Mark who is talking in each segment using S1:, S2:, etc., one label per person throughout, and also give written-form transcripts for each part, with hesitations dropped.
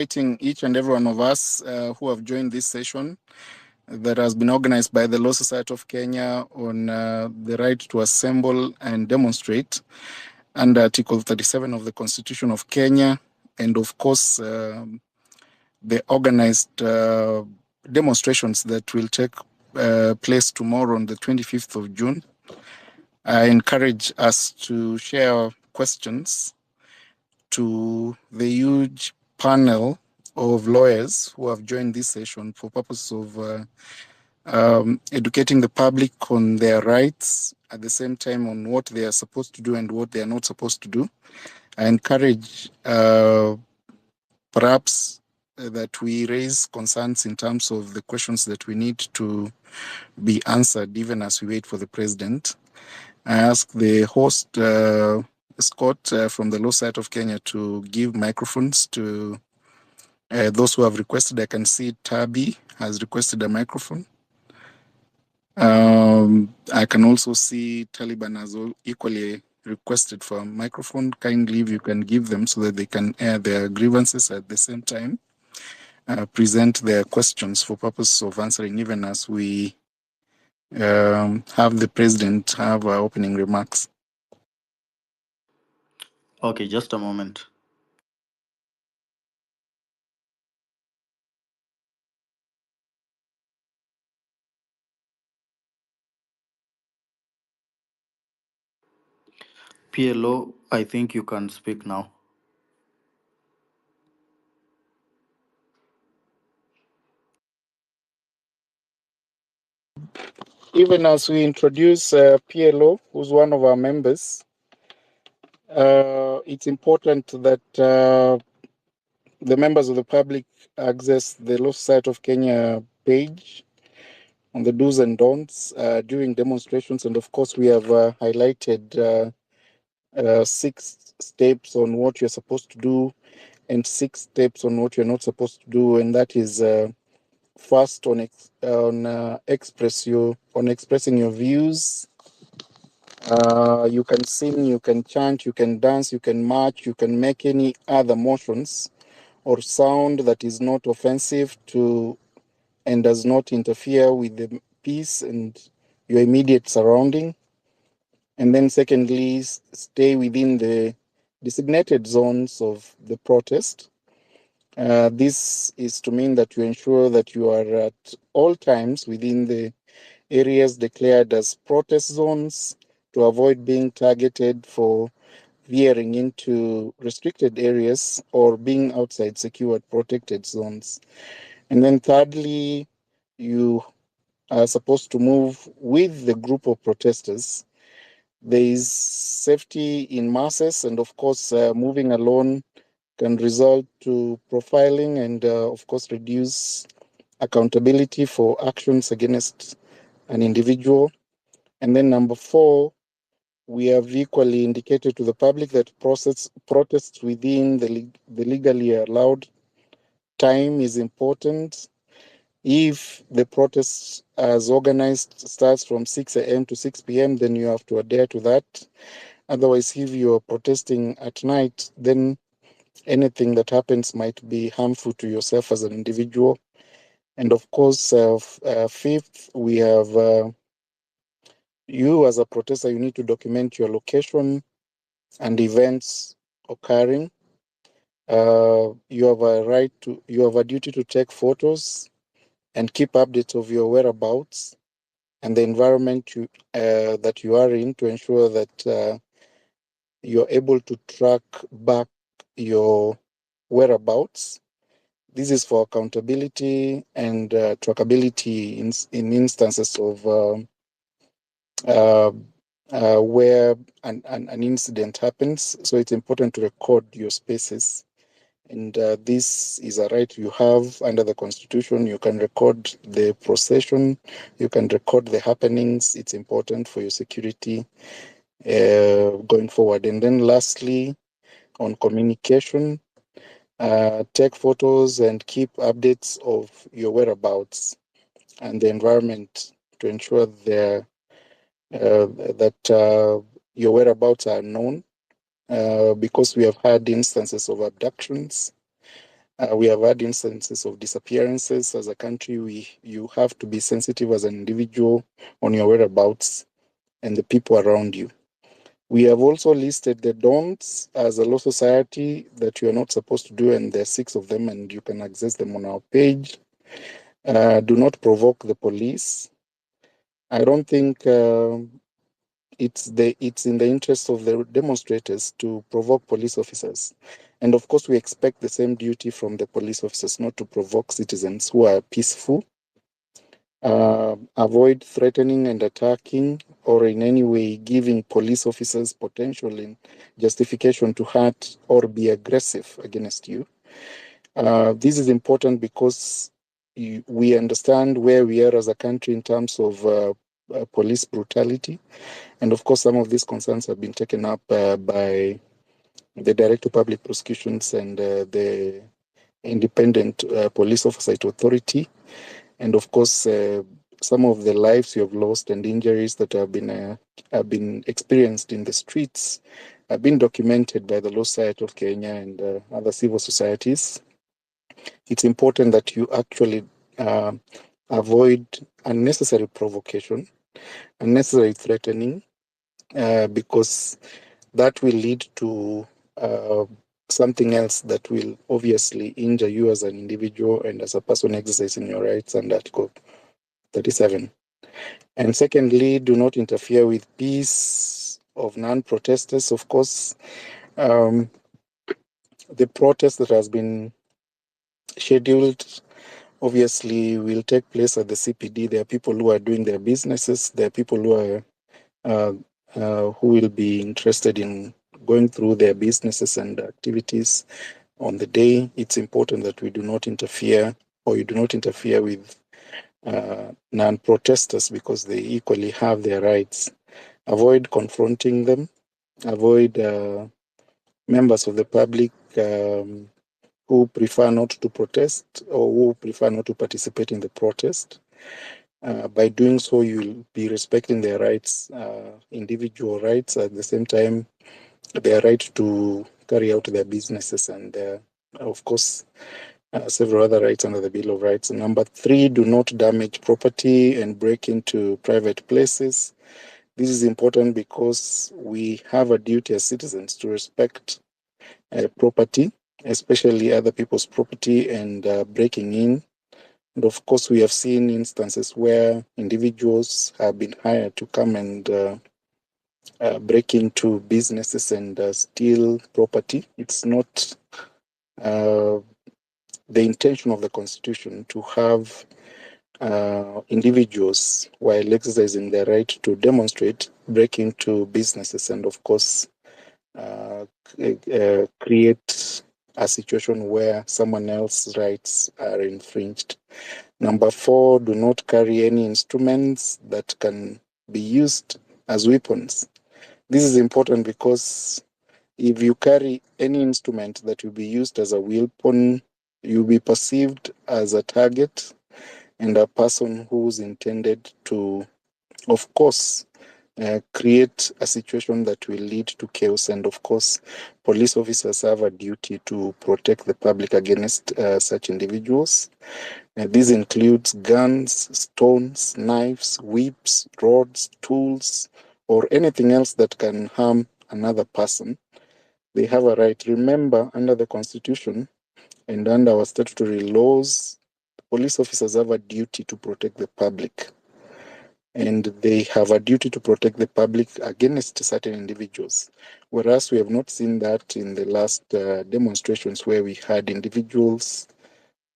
S1: Inviting each and every one of us who have joined this session that has been organized by the Law Society of Kenya on the right to assemble and demonstrate under Article 37 of the Constitution of Kenya, and of course the organized demonstrations that will take place tomorrow on the 25th of June. I encourage us to share questions to the huge panel of lawyers who have joined this session for purpose of educating the public on their rights, at the same time on what they are supposed to do and what they are not supposed to do. I encourage perhaps that we raise concerns in terms of the questions that we need to be answered even as we wait for the president. I ask the host, Scott, from the Law Society of Kenya, to give microphones to those who have requested. I can see Tabi has requested a microphone. I can also see Taliban has equally requested for a microphone. Kindly, if you can give them so that they can air their grievances at the same time, present their questions for purpose of answering, even as we have the president have opening remarks.
S2: Okay, just a moment. PLO, I think you can speak now.
S1: Even as we introduce PLO, who's one of our members, it's important that the members of the public access the Law Society of Kenya page on the do's and don'ts during demonstrations. And of course, we have highlighted 6 steps on what you're supposed to do and 6 steps on what you're not supposed to do. And that is first on expressing your views. You can sing, you can chant, you can dance, you can march, you can make any other motions or sound that is not offensive to and does not interfere with the peace and your immediate surrounding. And then secondly, stay within the designated zones of the protest. This is to mean that you ensure that you are at all times within the areas declared as protest zones to avoid being targeted for veering into restricted areas or being outside secured protected zones. And then thirdly, you are supposed to move with the group of protesters. There is safety in masses, and of course, moving alone can result to profiling and, of course, reduce accountability for actions against an individual. And then number 4, we have equally indicated to the public that protests within the legally allowed time is important. If the protest as organized starts from 6 a.m. to 6 p.m., then you have to adhere to that. Otherwise, if you're protesting at night, then anything that happens might be harmful to yourself as an individual. And of course, 5th, we have you as a protester, you need to document your location and events occurring. You have a duty to take photos and keep updates of your whereabouts and the environment that you are in to ensure that you're able to track back your whereabouts. This is for accountability and trackability in instances of where an incident happens. So it's important to record your spaces. And this is a right you have under the Constitution. You can record the procession, you can record the happenings. It's important for your security going forward. And then lastly, on communication, take photos and keep updates of your whereabouts and the environment to ensure that your whereabouts are known, because we have had instances of abductions We have had instances of disappearances. As a country, you have to be sensitive as an individual on your whereabouts and the people around you. We have also listed the don'ts as a law society that you are not supposed to do, and there are 6 of them, and you can access them on our page. Do not provoke the police. I don't think it's in the interest of the demonstrators to provoke police officers. And of course, we expect the same duty from the police officers, not to provoke citizens who are peaceful. Avoid threatening and attacking or in any way giving police officers potential in justification to hurt or be aggressive against you. This is important because we understand where we are as a country in terms of police brutality. And of course, some of these concerns have been taken up by the Director of Public Prosecutions and the Independent Police Oversight Authority. And of course, some of the lives you have lost and injuries that have been experienced in the streets have been documented by the Law Society of Kenya and other civil societies. It's important that you actually avoid unnecessary provocation, unnecessary threatening, because that will lead to something else that will obviously injure you as an individual and as a person exercising your rights under Article 37. And secondly, do not interfere with peace of non-protesters. Of course, the protest that has been scheduled obviously will take place at the CPD. There are people who are doing their businesses. There are people who will be interested in going through their businesses and activities on the day. It's important that we do not interfere, or you do not interfere with non-protesters, because they equally have their rights. Avoid confronting them. Avoid members of the public who prefer not to protest or who prefer not to participate in the protest. By doing so, you'll be respecting their rights, individual rights, at the same time, their right to carry out their businesses, and of course, several other rights under the Bill of Rights. Number 3, do not damage property and break into private places. This is important because we have a duty as citizens to respect property, especially other people's property, and breaking in. And of course, we have seen instances where individuals have been hired to come and break into businesses and steal property. It's not the intention of the Constitution to have individuals, while exercising their right to demonstrate, break into businesses and, of course, create a situation where someone else's rights are infringed. Number 4, do not carry any instruments that can be used as weapons. This is important because if you carry any instrument that will be used as a weapon, you'll be perceived as a target and a person who's intended to, of course, create a situation that will lead to chaos. And of course, police officers have a duty to protect the public against such individuals. This includes guns, stones, knives, whips, rods, tools, or anything else that can harm another person. They have a right. Remember, under the Constitution and under our statutory laws, police officers have a duty to protect the public. And they have a duty to protect the public against certain individuals. Whereas we have not seen that in the last demonstrations, where we had individuals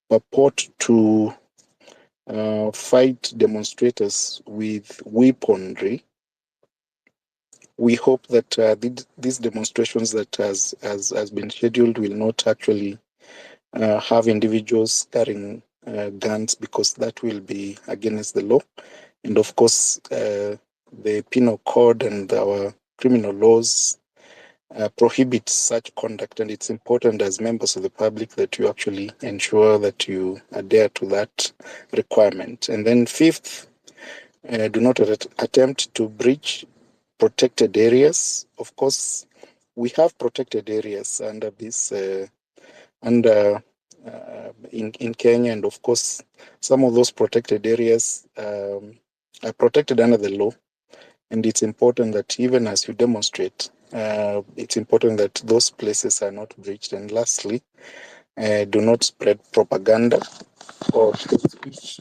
S1: purport to fight demonstrators with weaponry. We hope that these demonstrations that has been scheduled will not actually have individuals carrying guns, because that will be against the law. And of course, the penal code and our criminal laws prohibit such conduct, and it's important as members of the public that you actually ensure that you adhere to that requirement. And then 5th, do not attempt to breach protected areas. Of course, we have protected areas under this under in Kenya, and of course, some of those protected areas are protected under the law, and it's important that even as you demonstrate, it's important that those places are not breached. And lastly, do not spread propaganda or hate speech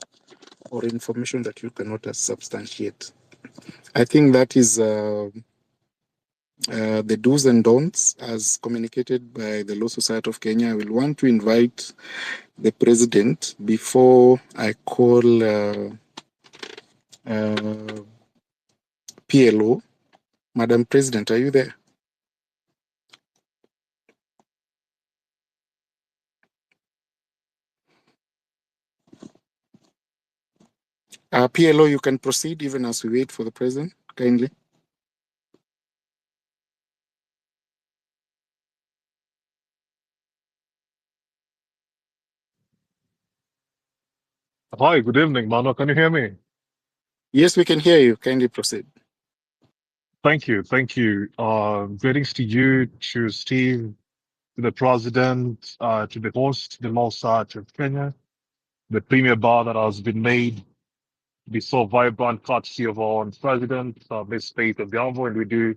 S1: or information that you cannot substantiate. I think that is the do's and don'ts as communicated by the Law Society of Kenya. I will want to invite the president before I call PLO. Madam President, are you there? PLO, you can proceed even as we wait for the president, kindly.
S3: Hi, good evening, Mano. Can you hear me?
S1: Yes, we can hear you. Kindly proceed.
S3: Thank you. Thank you. Greetings to you, to Steve, to the president, to the host, the Mossad of Kenya, the premier bar that has been made to be so vibrant, courtesy of our own president, Miss Faith of the Envoy, and we do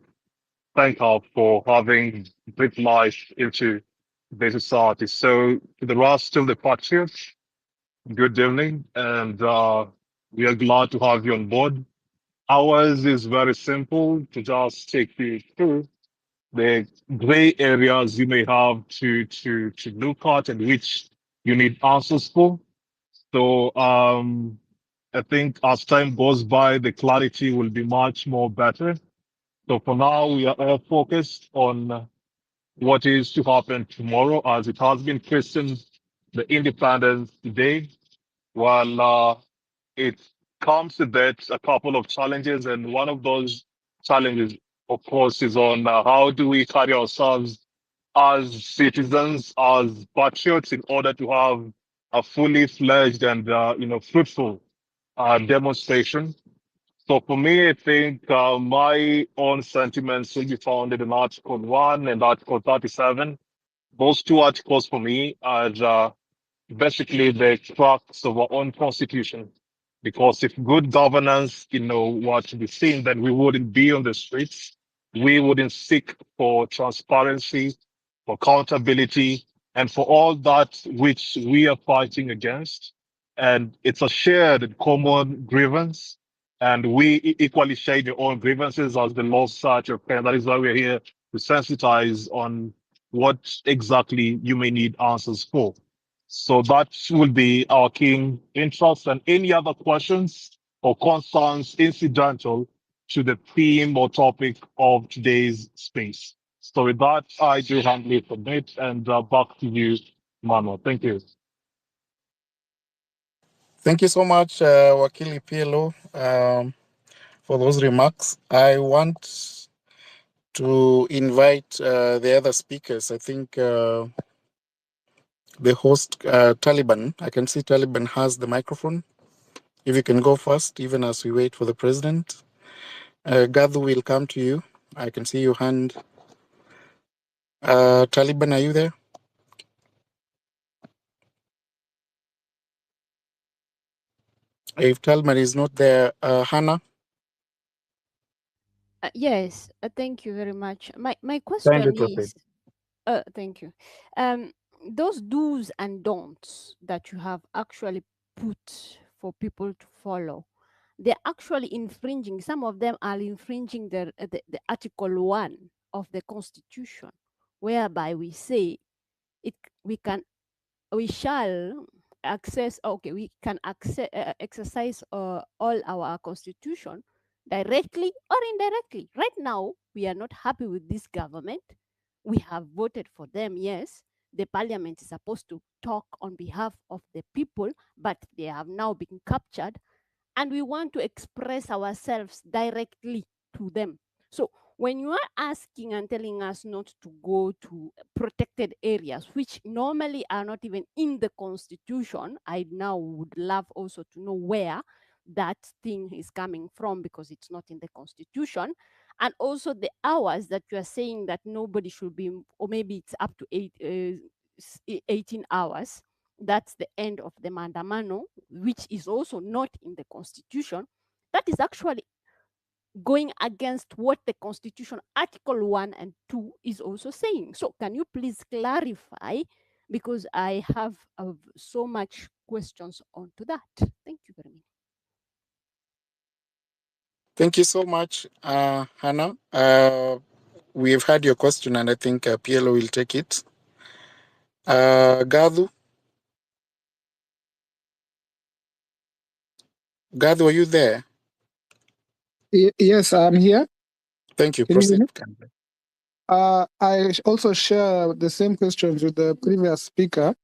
S3: thank her for having breathed life into the society. So, to the rest of the patriots, good evening, and we are glad to have you on board. Ours is very simple to just take you through the gray areas you may have to look at and which you need answers for. So I think as time goes by, the clarity will be much more better. So for now, we are all focused on what is to happen tomorrow, as it has been christened the Independence Day. While it comes with that a couple of challenges, and one of those challenges, of course, is on how do we carry ourselves as citizens, as patriots, in order to have a fully fledged and fruitful demonstration. So for me, I think my own sentiments will be founded in Article 1 and Article 37. Those two articles for me are basically the crux of our own constitution. Because if good governance, were to be seen, then we wouldn't be on the streets. We wouldn't seek for transparency, for accountability, and for all that which we are fighting against. And it's a shared and common grievance. And we equally share your own grievances as the law search of pen. That is why we're here to sensitize on what exactly you may need answers for. So that will be our keen interest, and any other questions or concerns incidental to the theme or topic of today's space. So with that, I do humbly submit, and back to you, Manuel. Thank you.
S1: Thank you so much, Wakili PLO, for those remarks. I want to invite the other speakers. I think the host, Taliban, I can see Taliban has the microphone. If you can go first, even as we wait for the president. Gadhu will come to you. I can see your hand. Taliban, are you there? If Taliban is not there, Hannah,
S4: Yes, thank you very much. My
S1: kindly
S4: question
S1: proceed.
S4: is, thank you. Those do's and don'ts that you have actually put for people to follow, they're actually infringing. Some of them are infringing the Article 1 of the Constitution, whereby we say it we can we shall access okay we can access, exercise all our constitution directly or indirectly. Right now we are not happy with this government. We have voted for them, yes. The parliament is supposed to talk on behalf of the people, but they have now been captured, and we want to express ourselves directly to them. So when you are asking and telling us not to go to protected areas, which normally are not even in the constitution, I now would love also to know where that thing is coming from, because it's not in the constitution. And also the hours that you are saying that nobody should be, or maybe it's up to 18 hours. that's the end of the mandamano, which is also not in the constitution, that is actually going against what the constitution article 1 and 2 is also saying. So can you please clarify, because I have so much questions onto that. Thank you very much.
S1: Thank you so much, Hannah. We've had your question, and I think PLO will take it. Gadu, are you there?
S5: Yes, I'm here.
S1: Thank you.
S5: Can you hear
S1: Proceed.
S5: me? I also share the same questions with the previous speaker.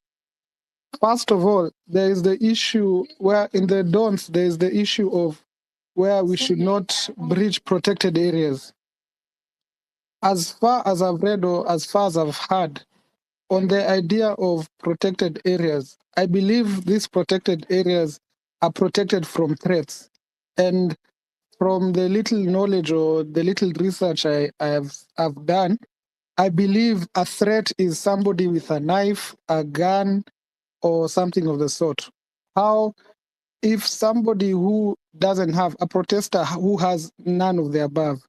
S5: First of all, there is the issue where in the don'ts, there is the issue of where we should not breach protected areas. As far as I've read or as far as I've heard, on the idea of protected areas, I believe these protected areas are protected from threats. And from the little knowledge or the little research I've done, I believe a threat is somebody with a knife, a gun, or something of the sort. How if somebody who doesn't have a protester who has none of the above,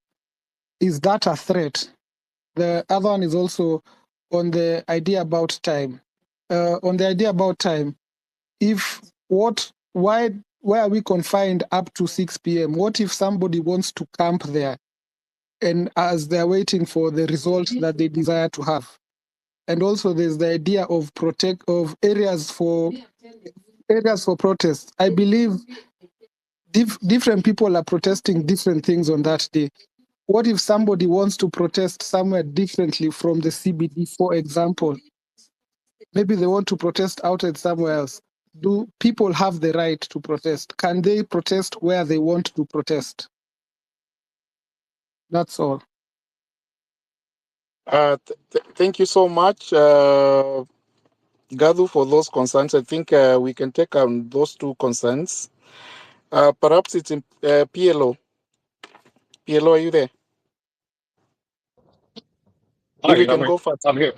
S5: is that a threat? The other one is also on the idea about time. On the idea about time, why are we confined up to 6 p.m.? What if somebody wants to camp there and as they're waiting for the result that they desire to have? And also there's the idea of areas for protest. I believe different people are protesting different things on that day. What if somebody wants to protest somewhere differently from the CBD, for example? Maybe they want to protest outside somewhere else. Do people have the right to protest? Can they protest where they want to protest? That's all.
S1: Thank you so much, Gadu, for those concerns. I think we can take on those two concerns. Perhaps it's in PLO. PLO, are you there? If you can go first.
S3: I'm here.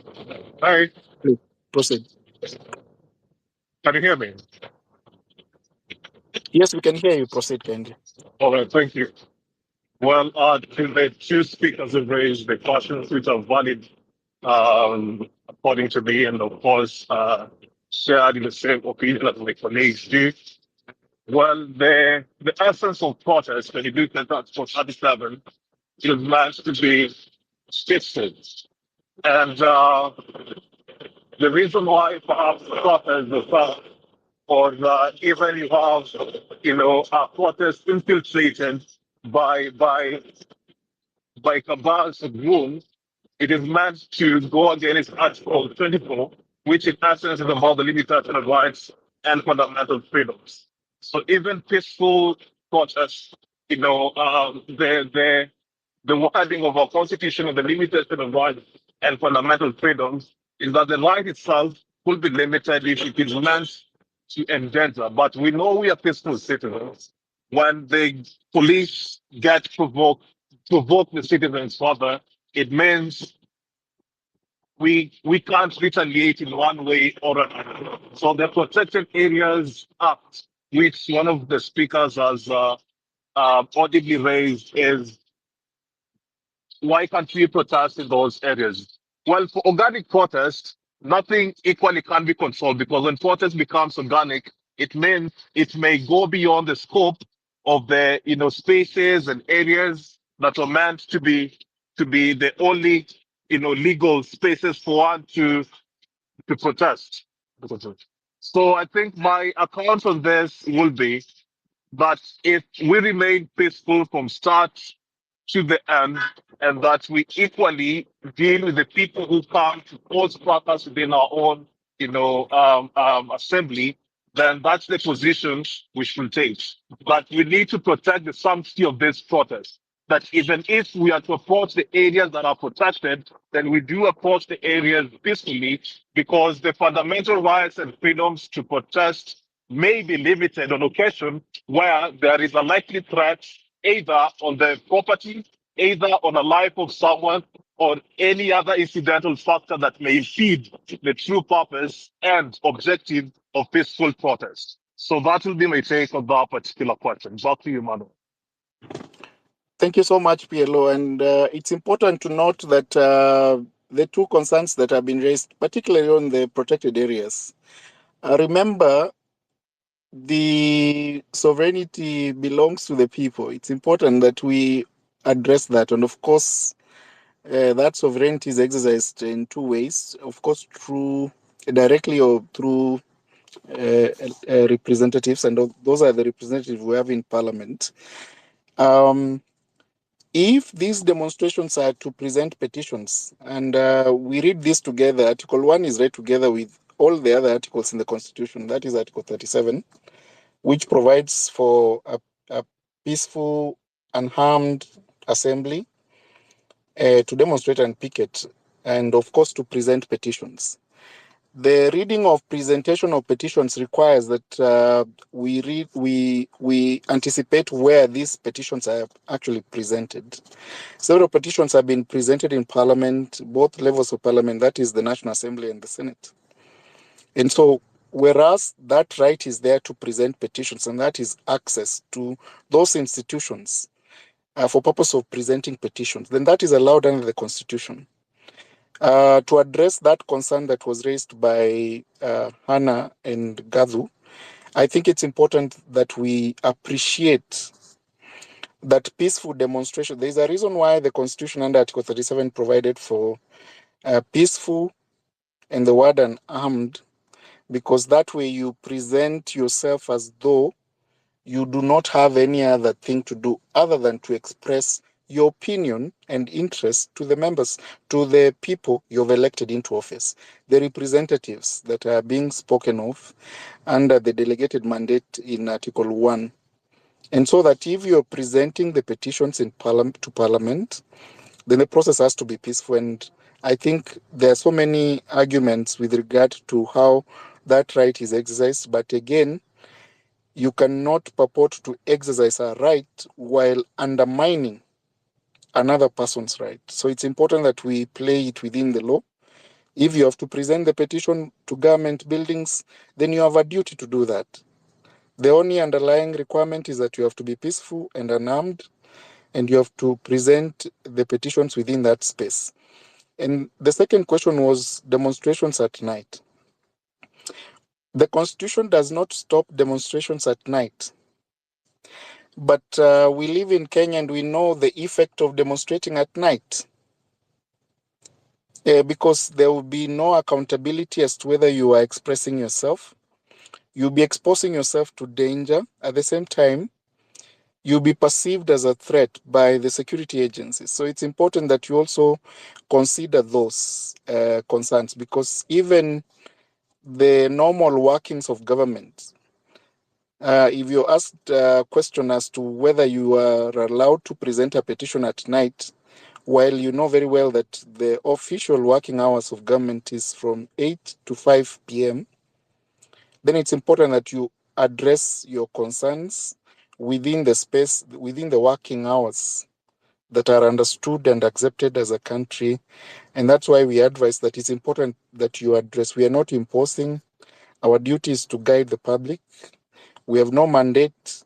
S3: Hi,
S1: Please proceed.
S3: can you hear me?
S1: Yes, we can hear you. Proceed, kindly.
S3: All right, thank you. Well, the two speakers have raised the questions which are valid, according to me, and of course, shared in the same opinion as my colleagues do. Well, the essence of protest, when you look at that for 37, is meant to be peaceful. And the reason why perhaps protest is or even you have, protests infiltrated by cabals of rooms, it is meant to go against Article 24, which in essence is about the limitation of rights and fundamental freedoms. So even peaceful protests, the wording of our constitution and the limitation of rights and fundamental freedoms is that the right itself will be limited if it is meant to endanger. But we know we are peaceful citizens. When the police get provoke the citizens further, it means we can't retaliate in one way or another. So the Protected Areas Act, which one of the speakers has audibly raised, is why can't we protest in those areas? Well, for organic protest, nothing equally can be controlled because when protest becomes organic, it means it may go beyond the scope of the spaces and areas that are meant to be the only legal spaces for one to protest. So I think my account on this will be that if we remain peaceful from start to the end, and that we equally deal with the people who come to cause fracas within our own, assembly, then that's the position we should take. But we need to protect the sanctity of this protest. That even if we are to approach the areas that are protected, then we do approach the areas peacefully because the fundamental rights and freedoms to protest may be limited on occasion where there is a likely threat either on the property, either on the life of someone, or any other incidental factor that may impede the true purpose and objective of peaceful protest. So that will be my take on that particular question. Back to you, Manuel.
S1: Thank you so much, PLO. And it's important to note that the two concerns that have been raised, particularly on the protected areas, remember the sovereignty belongs to the people. It's important that we address that. And of course, that sovereignty is exercised in two ways. Of course, through directly or through representatives, and those are the representatives we have in parliament. If these demonstrations are to present petitions, and we read this together, Article 1 is read together with all the other articles in the Constitution, that is Article 37, which provides for a peaceful, unharmed assembly to demonstrate and picket, and of course to present petitions. The reading of presentation of petitions requires that we anticipate where these petitions are actually presented. Several petitions have been presented in Parliament, both levels of Parliament, that is the National Assembly and the Senate. And so, whereas that right is there to present petitions, and that is access to those institutions for purpose of presenting petitions, then that is allowed under the Constitution. To address that concern that was raised by Hannah and Gadhu, I think it's important that we appreciate that peaceful demonstration. There's a reason why the Constitution under Article 37 provided for peaceful and the word unarmed, because that way you present yourself as though you do not have any other thing to do other than to express your opinion and interest to the members, to the people you've elected into office, the representatives that are being spoken of under the delegated mandate in Article 1. And so that if you're presenting the petitions in to Parliament, then the process has to be peaceful. And I think there are so many arguments with regard to how that right is exercised. But again, you cannot purport to exercise a right while undermining another person's right. So it's important that we play it within the law. If you have to present the petition to government buildings, then you have a duty to do that. The only underlying requirement is that you have to be peaceful and unarmed, and you have to present the petitions within that space. And the second question was demonstrations at night. The Constitution does not stop demonstrations at night. But we live in Kenya and we know the effect of demonstrating at night. Because there will be no accountability as to whether you are expressing yourself. You'll be exposing yourself to danger. At the same time, you'll be perceived as a threat by the security agencies. So it's important that you also consider those concerns, because even the normal workings of government, if you're asked a question as to whether you are allowed to present a petition at night, while you know very well that the official working hours of government is from 8 to 5 p.m., then it's important that you address your concerns within the space, within the working hours that are understood and accepted as a country. And that's why we advise that it's important that you address. We are not imposing. Our duty is to guide the public. We have no mandate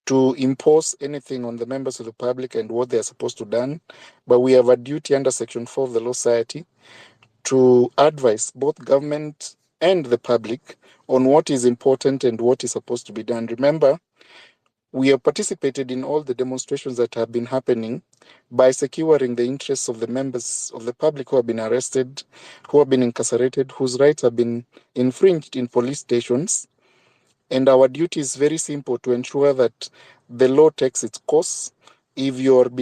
S1: to impose anything on the members of the public and what they are supposed to do, but we have a duty under Section 4 of the Law Society to advise both government and the public on what is important and what is supposed to be done. Remember, we have participated in all the demonstrations that have been happening by securing the interests of the members of the public who have been arrested, who have been incarcerated, whose rights have been infringed in police stations. And our duty is very simple: to ensure that the law takes its course. If you've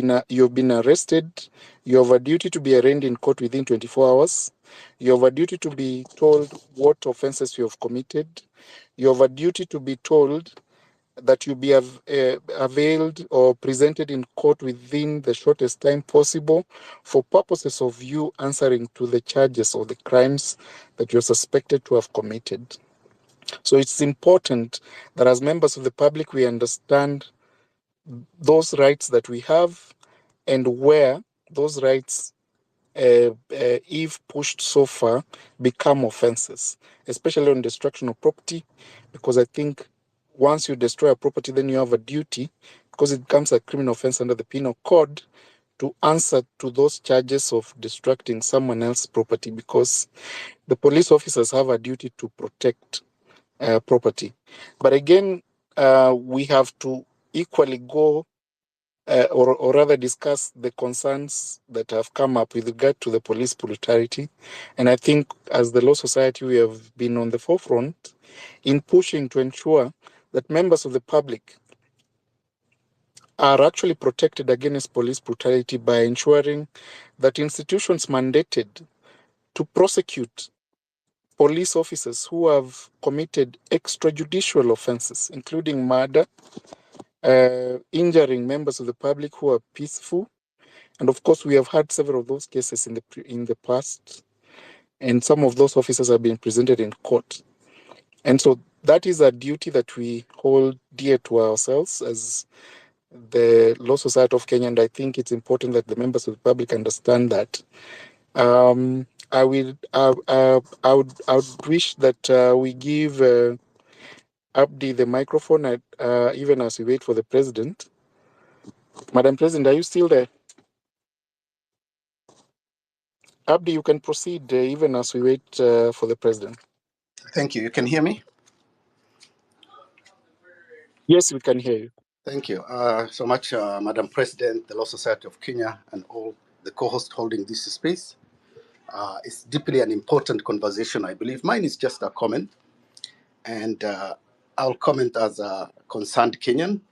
S1: been arrested, you have a duty to be arraigned in court within 24 hours. You have a duty to be told what offenses you have committed. You have a duty to be told that you be availed or presented in court within the shortest time possible for purposes of you answering to the charges or the crimes that you're suspected to have committed. So it's important that as members of the public, we understand those rights that we have and where those rights if pushed so far, become offenses, especially on destruction of property, because I think once you destroy a property, then you have a duty, because it becomes a criminal offense under the Penal Code, to answer to those charges of destructing someone else's property, because the police officers have a duty to protect property. But again, we have to equally go or rather discuss the concerns that have come up with regard to the police brutality. And I think as the Law Society, we have been on the forefront in pushing to ensure that members of the public are actually protected against police brutality by ensuring that institutions mandated to prosecute police officers who have committed extrajudicial offenses, including murder, injuring members of the public who are peaceful. And of course, we have had several of those cases in the past, and some of those officers have been presented in court. And so that is a duty that we hold dear to ourselves as the Law Society of Kenya, and I think it's important that the members of the public understand that. I would wish that we give Abdi the microphone even as we wait for the president. Madam President, are you still there? Abdi, you can proceed even as we wait for the president.
S6: Thank you. You can hear me?
S1: Yes, we can hear you.
S6: Thank you so much, Madam President, the Law Society of Kenya, and all the co-hosts holding this space. It's deeply an important conversation, I believe. Mine is just a comment, and I'll comment as a concerned Kenyan,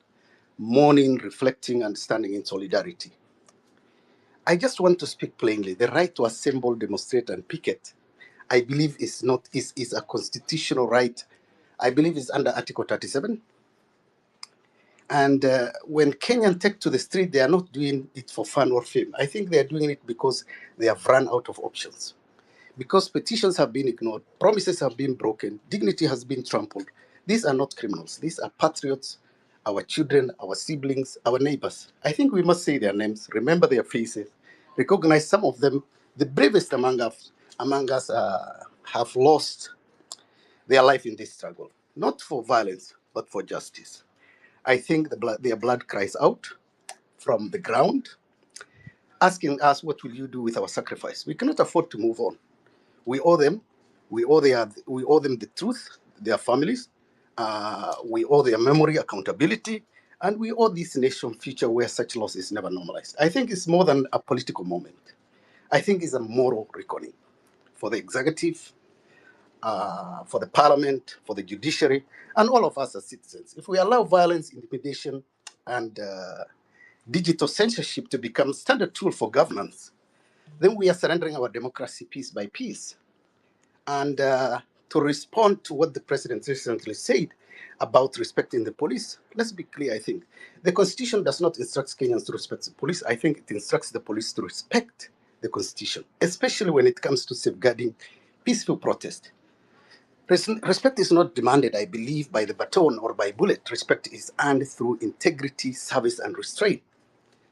S6: mourning, reflecting, and standing in solidarity. I just want to speak plainly. The right to assemble, demonstrate, and picket, I believe is a constitutional right. I believe it's under Article 37. And when Kenyans take to the street, they are not doing it for fun or fame. I think they are doing it because they have run out of options. Because petitions have been ignored, promises have been broken, dignity has been trampled. These are not criminals. These are patriots, our children, our siblings, our neighbors. I think we must say their names, remember their faces, recognize some of them. The bravest among us have lost their life in this struggle, not for violence, but for justice. I think their blood cries out from the ground, asking us, what will you do with our sacrifice? We cannot afford to move on. We owe them. We owe them the truth, their families. We owe their memory, accountability, and we owe this nation future where such loss is never normalized. I think it's more than a political moment. I think it's a moral reckoning for the executive, for the parliament, for the judiciary, and all of us as citizens. If we allow violence, intimidation, and digital censorship to become standard tool for governance, then we are surrendering our democracy piece by piece. And to respond to what the president recently said about respecting the police, let's be clear, I think. The Constitution does not instruct Kenyans to respect the police. I think it instructs the police to respect the Constitution, especially when it comes to safeguarding peaceful protest. Respect is not demanded, I believe, by the baton or by bullet. Respect is earned through integrity, service, and restraint.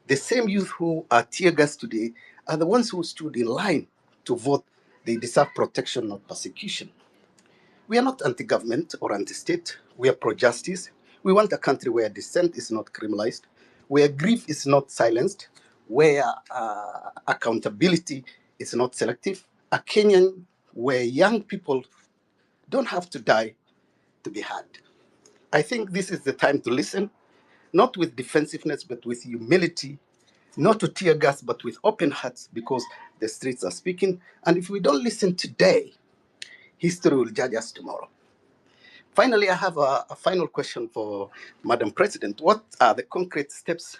S6: The same youth who are tear gassed today are the ones who stood in line to vote. They deserve protection, not persecution. We are not anti-government or anti-state. We are pro-justice. We want a country where dissent is not criminalized, where grief is not silenced, where accountability is not selective. A Kenyan where young people don't have to die to be heard. I think this is the time to listen, not with defensiveness, but with humility, not to tear gas, but with open hearts, because the streets are speaking. And if we don't listen today, history will judge us tomorrow. Finally, I have a final question for Madam President. What are the concrete steps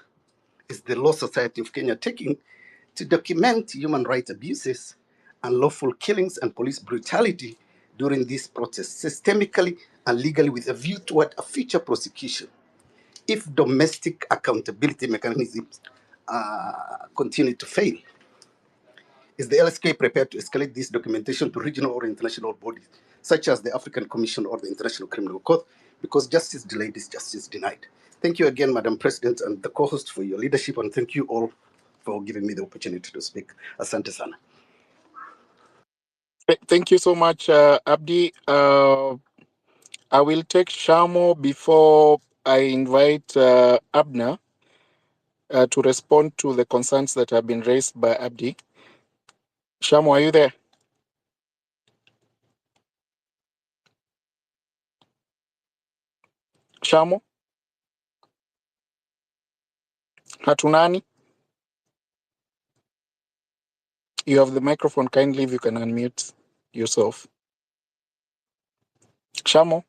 S6: is the Law Society of Kenya taking to document human rights abuses, unlawful killings, and police brutality during this process, systemically and legally, with a view toward a future prosecution, if domestic accountability mechanisms continue to fail? Is the LSK prepared to escalate this documentation to regional or international bodies, such as the African Commission or the International Criminal Court? Because justice delayed is justice denied. Thank you again, Madam President, and the co-host for your leadership, and thank you all for giving me the opportunity to speak. Asante sana.
S1: Thank you so much, Abdi. I will take Shamo before I invite Abner to respond to the concerns that have been raised by Abdi. Shamo, are you there? Shamo? Hatunani? You have the microphone. Kindly, if you can unmute yourself. Shamo?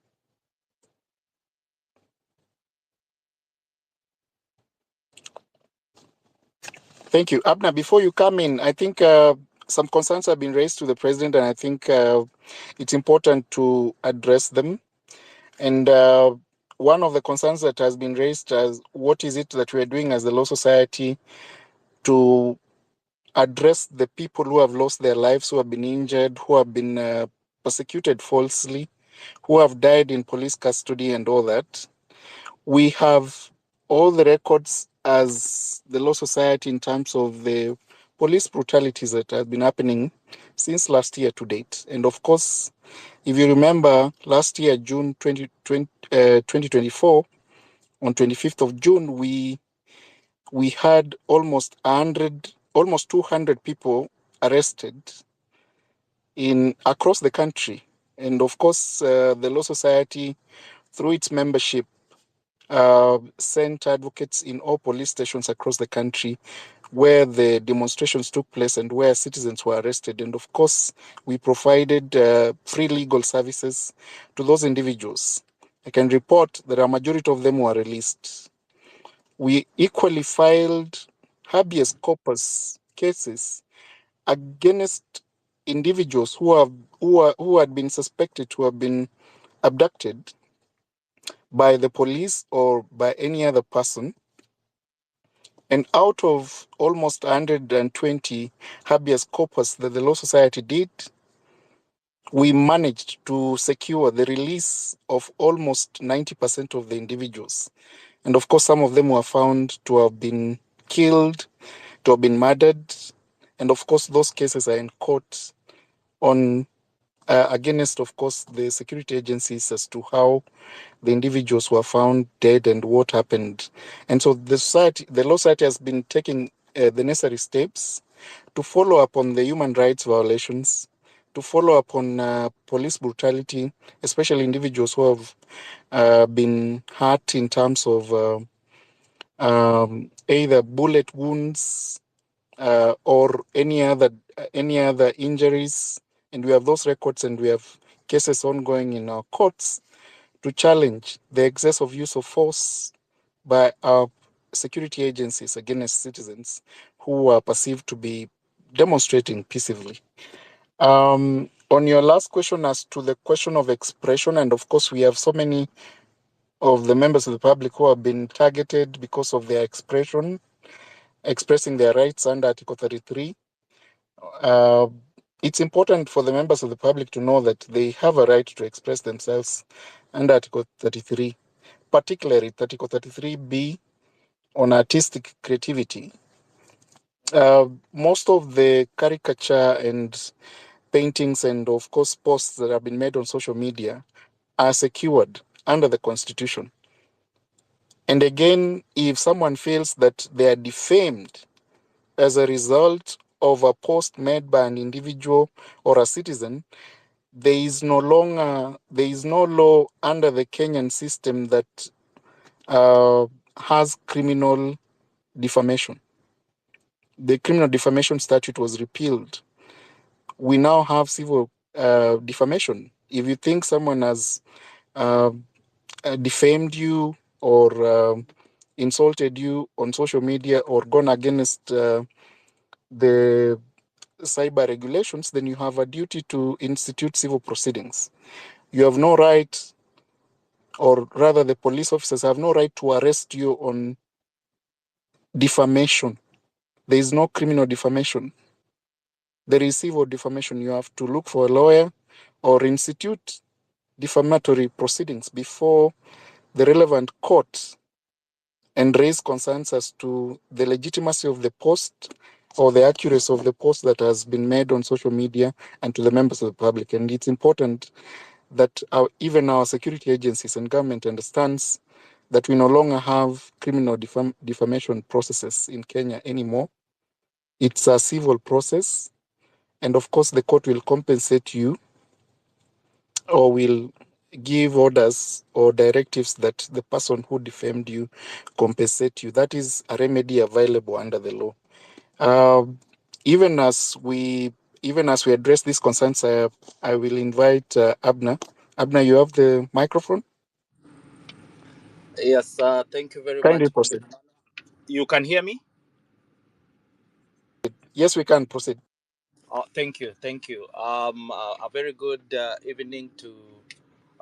S1: Thank you. Abner, before you come in, I think some concerns have been raised to the president, and I think it's important to address them. And one of the concerns that has been raised is what is it that we are doing as the Law Society to address the people who have lost their lives, who have been injured, who have been persecuted falsely, who have died in police custody and all that. We have all the records as the Law Society in terms of the police brutalities that have been happening since last year to date. And of course, if you remember, last year, June 2024, on 25th of June, we had almost 200 people arrested across the country. And of course, the Law Society, through its membership, sent advocates in all police stations across the country where the demonstrations took place and where citizens were arrested. And of course, we provided free legal services to those individuals. I can report that a majority of them were released. We equally filed habeas corpus cases against individuals who had been suspected to have been abducted by the police or by any other person. And out of almost 120 habeas corpus that the Law Society did, we managed to secure the release of almost 90% of the individuals. And of course, some of them were found to have been killed, to have been murdered. And of course, those cases are in court on against, of course, the security agencies as to how the individuals were found dead and what happened. And so the Law Society has been taking the necessary steps to follow up on the human rights violations, to follow up on police brutality, especially individuals who have been hurt in terms of either bullet wounds or any other injuries. And we have those records, and we have cases ongoing in our courts to challenge the excess of use of force by our security agencies against citizens who are perceived to be demonstrating peaceably. On your last question as to the question of expression, and of course we have so many of the members of the public who have been targeted because of their expressing their rights under Article 33. It's important for the members of the public to know that they have a right to express themselves under Article 33, particularly Article 33B on artistic creativity. Most of the caricature and paintings and, of course, posts that have been made on social media are secured under the Constitution. And again, if someone feels that they are defamed as a result of a post made by an individual or a citizen, there is no law under the Kenyan system that has criminal defamation. The criminal defamation statute was repealed. We now have civil defamation. If you think someone has defamed you or insulted you on social media or gone against the cyber regulations, then you have a duty to institute civil proceedings. You have no right, or rather the police officers have no right to arrest you on defamation. There is no criminal defamation. There is civil defamation. You have to look for a lawyer or institute defamatory proceedings before the relevant court. and raise concerns as to the legitimacy of the post or the accuracy of the post that has been made on social media and to the members of the public. And it's important that even our security agencies and government understands that we no longer have criminal defamation processes in Kenya anymore. It's a civil process. And of course, the court will compensate you or will give orders or directives that the person who defamed you compensate you. That is a remedy available under the law. Even as we address these concerns, I will invite Abner. Abner, you have the microphone.
S7: Yes, thank you very
S1: Kindly
S7: much.
S1: proceed.
S7: You can hear me?
S1: Yes, we can proceed.
S7: Thank you. A very good evening to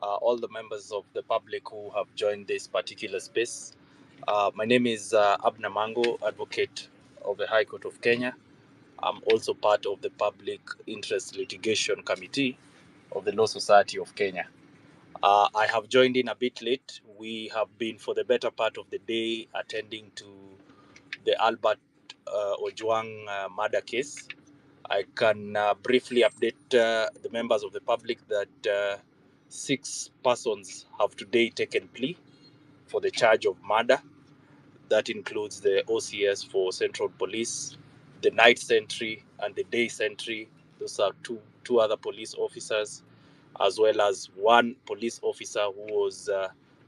S7: all the members of the public who have joined this particular space. My name is Abna Mango, advocate of the High Court of Kenya. I'm also part of the Public Interest Litigation Committee of the Law Society of Kenya. I have joined in a bit late. We have been, for the better part of the day, attending to the Albert Ojwang murder case. I can briefly update the members of the public that 6 persons have today taken plea for the charge of murder. That includes the OCS for Central Police, the night sentry, and the day sentry. Those are two other police officers, as well as one police officer who was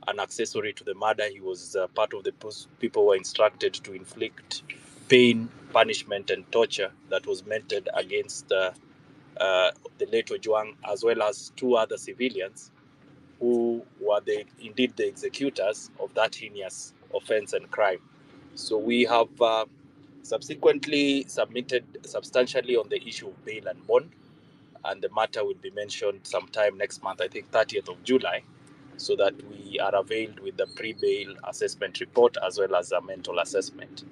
S7: an accessory to the murder. He was part of the people who were instructed to inflict pain, punishment, and torture that was meted against the late Ojwang, as well as 2 other civilians who were indeed the executors of that heinous offense and crime. So we have subsequently submitted substantially on the issue of bail and bond, and the matter will be mentioned sometime next month, I think 30th of July, so that we are availed with the pre-bail assessment report as well as a mental assessment.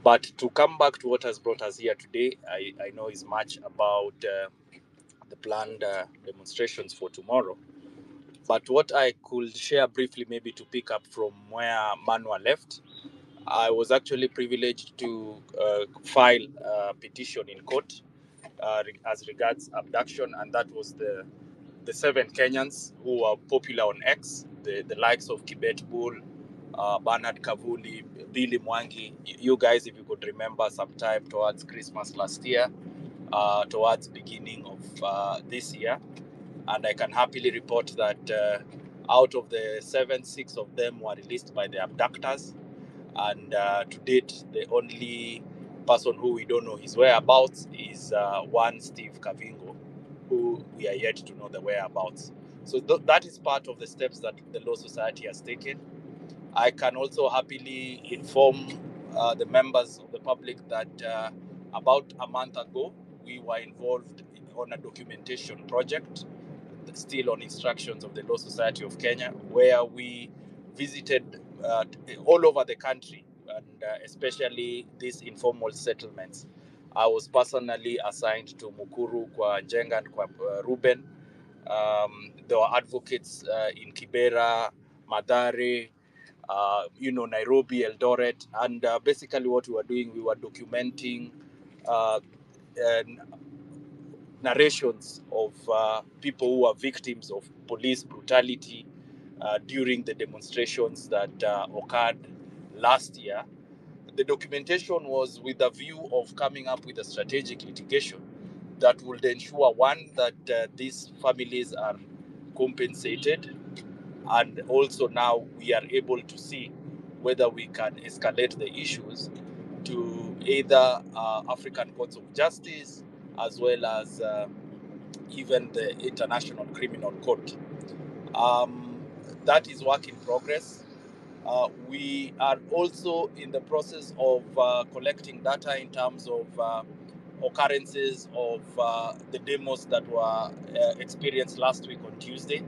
S7: But to come back to what has brought us here today, I know is much about the planned demonstrations for tomorrow. But what I could share briefly, maybe to pick up from where Manuel left, I was actually privileged to file a petition in court as regards abduction, and that was the 7 Kenyans who are popular on X, the likes of Kibet Bull, Bernard Kavuli, Billy Mwangi. You guys, if you could remember, sometime towards Christmas last year, towards beginning of this year, and I can happily report that out of the 7, 6 of them were released by the abductors, and to date, the only person who we don't know his whereabouts is one Steve Kavingo, who we are yet to know the whereabouts. So that is part of the steps that the Law Society has taken. I can also happily inform the members of the public that about a month ago, we were involved on a documentation project, still on instructions of the Law Society of Kenya, where we visited all over the country, and especially these informal settlements. I was personally assigned to Mukuru, Kwa Njenga, and Kwa Ruben. There were advocates in Kibera, Madare, Nairobi, Eldoret, and basically what we were doing, we were documenting narrations of people who are victims of police brutality during the demonstrations that occurred last year. The documentation was with a view of coming up with a strategic litigation that would ensure, one, that these families are compensated, and also now we are able to see whether we can escalate the issues to either African courts of justice as well as even the International Criminal Court. That is work in progress. We are also in the process of collecting data in terms of occurrences of the demos that were experienced last week on Tuesday.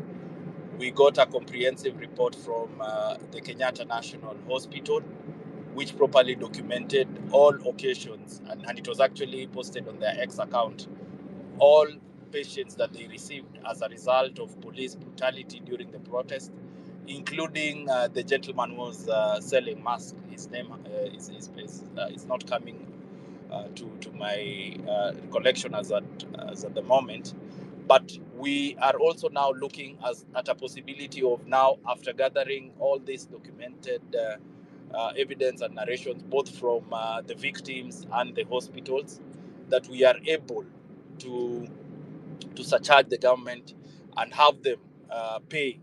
S7: We got a comprehensive report from the Kenyatta National Hospital, which properly documented all occasions, and it was actually posted on their X account, all patients that they received as a result of police brutality during the protest, including the gentleman who was selling masks. His name is not coming to my recollection as at the moment. But we are also now looking at a possibility of now, after gathering all this documented evidence and narrations, both from the victims and the hospitals, that we are able to surcharge the government and have them pay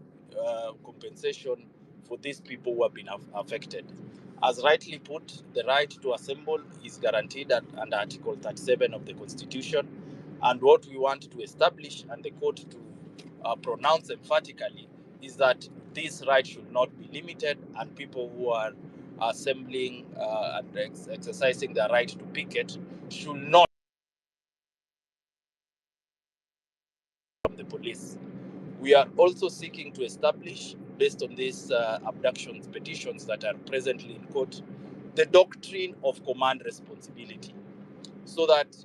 S7: compensation for these people who have been affected. As rightly put, the right to assemble is guaranteed under Article 37 of the Constitution. And what we want to establish and the court to pronounce emphatically is that this right should not be limited, and people who are assembling and exercising their right to picket should not from the police. We are also seeking to establish, based on these abductions petitions that are presently in court, the doctrine of command responsibility, so that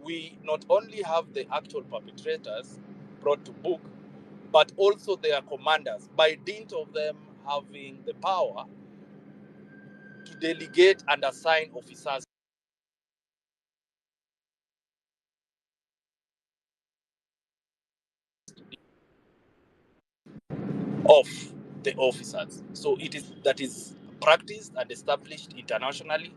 S7: we not only have the actual perpetrators brought to book, but also their commanders, by dint of them having the power to delegate and assign officers of the officers. So that is practiced and established internationally,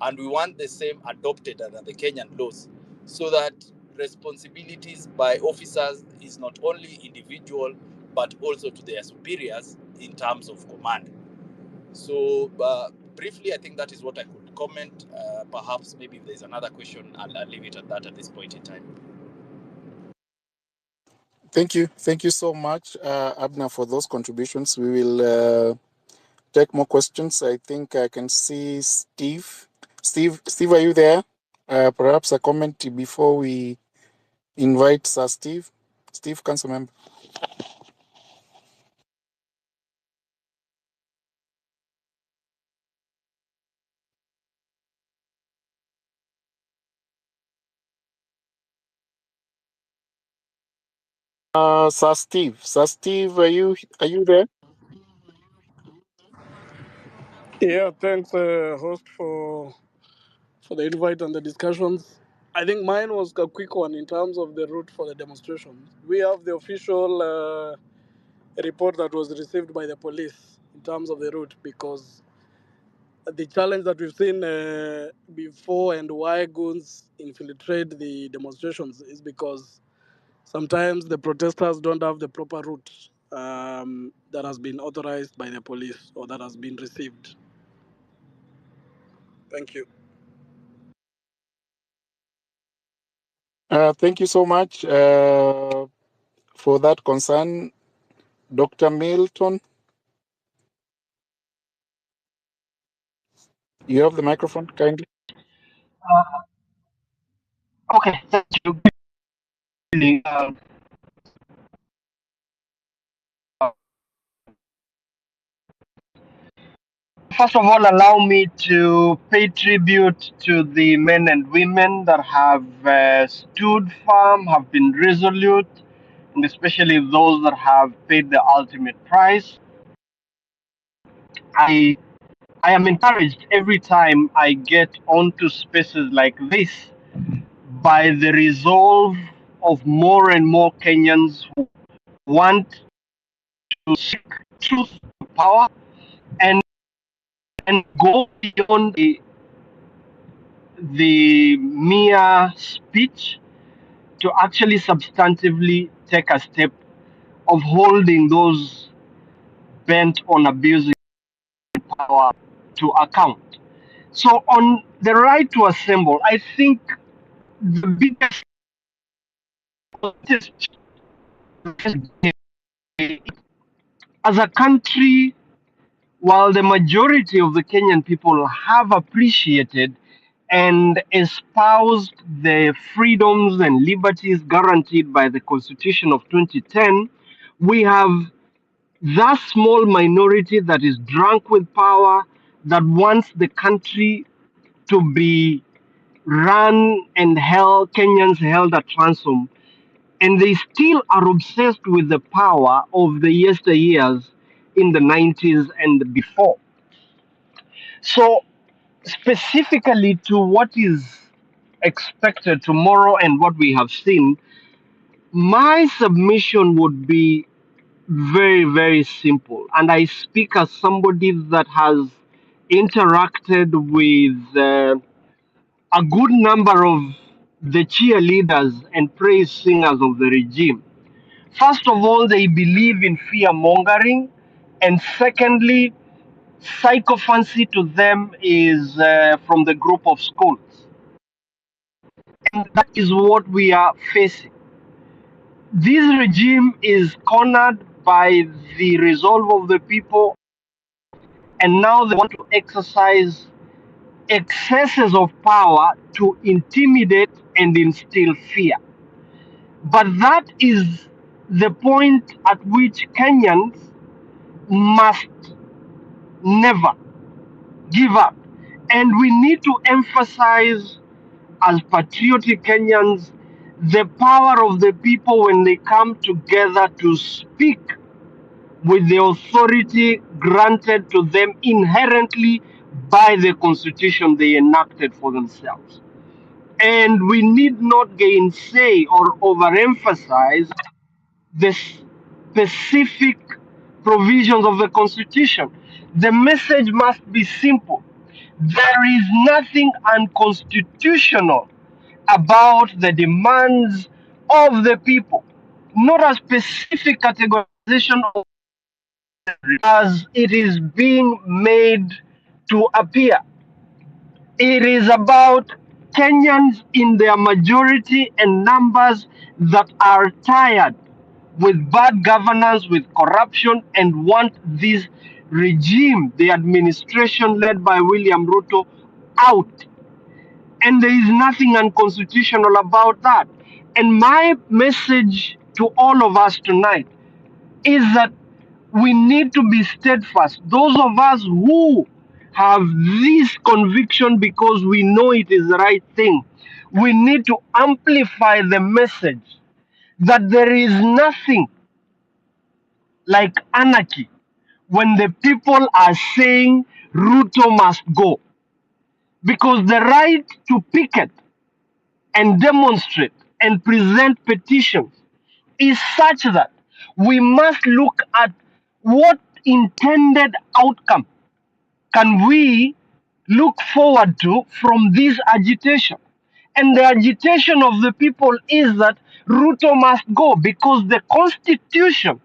S7: and we want the same adopted under the Kenyan laws, so that responsibilities by officers is not only individual but also to their superiors in terms of command. So briefly, I think that is what I could comment. Perhaps maybe if there's another question, I'll leave it at that at this point in time.
S1: Thank you so much, Abner, for those contributions. We will take more questions. I think I can see Steve. Steve, are you there? Perhaps a comment before we invite Sir Steve. Steve, council member. Sir Steve, are you there?
S8: Yeah, thanks, host, for the invite and the discussions. I think mine was a quick one in terms of the route for the demonstrations. We have the official report that was received by the police in terms of the route, because the challenge that we've seen before and why goons infiltrate the demonstrations is because sometimes the protesters don't have the proper route that has been authorized by the police or that has been received. Thank you.
S1: Thank you so much for that concern, Dr. Milton. You have the microphone, kindly.
S9: Okay, thank you. Good evening. First of all, allow me to pay tribute to the men and women that have stood firm, have been resolute, and especially those that have paid the ultimate price. I am encouraged every time I get onto spaces like this by the resolve of more and more Kenyans who want to seek truth to power and go beyond the mere speech to actually substantively take a step of holding those bent on abusing power to account. So on the right to assemble, I think the biggest as a country, while the majority of the Kenyan people have appreciated and espoused the freedoms and liberties guaranteed by the Constitution of 2010, we have that small minority that is drunk with power, that wants the country to be run and held, Kenyans held at ransom. And they still are obsessed with the power of the yesteryears in the 90s and before. So, specifically to what is expected tomorrow and what we have seen, my submission would be very, very simple. And I speak as somebody that has interacted with a good number of the cheerleaders and praise singers of the regime. First of all, they believe in fear mongering. And secondly, psychophancy to them is from the group of schools. And that is what we are facing. This regime is cornered by the resolve of the people, and now they want to exercise excesses of power to intimidate and instill fear. But that is the point at which Kenyans must never give up. And we need to emphasize, as patriotic Kenyans, the power of the people when they come together to speak with the authority granted to them inherently by the constitution they enacted for themselves. And we need not gainsay or overemphasize the specific provisions of the constitution. The message must be simple. There is nothing unconstitutional about the demands of the people, not a specific categorization of as it is being made to appear. It is about Kenyans in their majority and numbers that are tired with bad governance, with corruption, and want this regime, the administration led by William Ruto, out. And there is nothing unconstitutional about that. And my message to all of us tonight is that we need to be steadfast. Those of us who have this conviction because we know it is the right thing, we need to amplify the message that there is nothing like anarchy when the people are saying Ruto must go. Because the right to picket and demonstrate and present petitions is such that we must look at what intended outcome can we look forward to from this agitation. And the agitation of the people is that Ruto must go because the constitution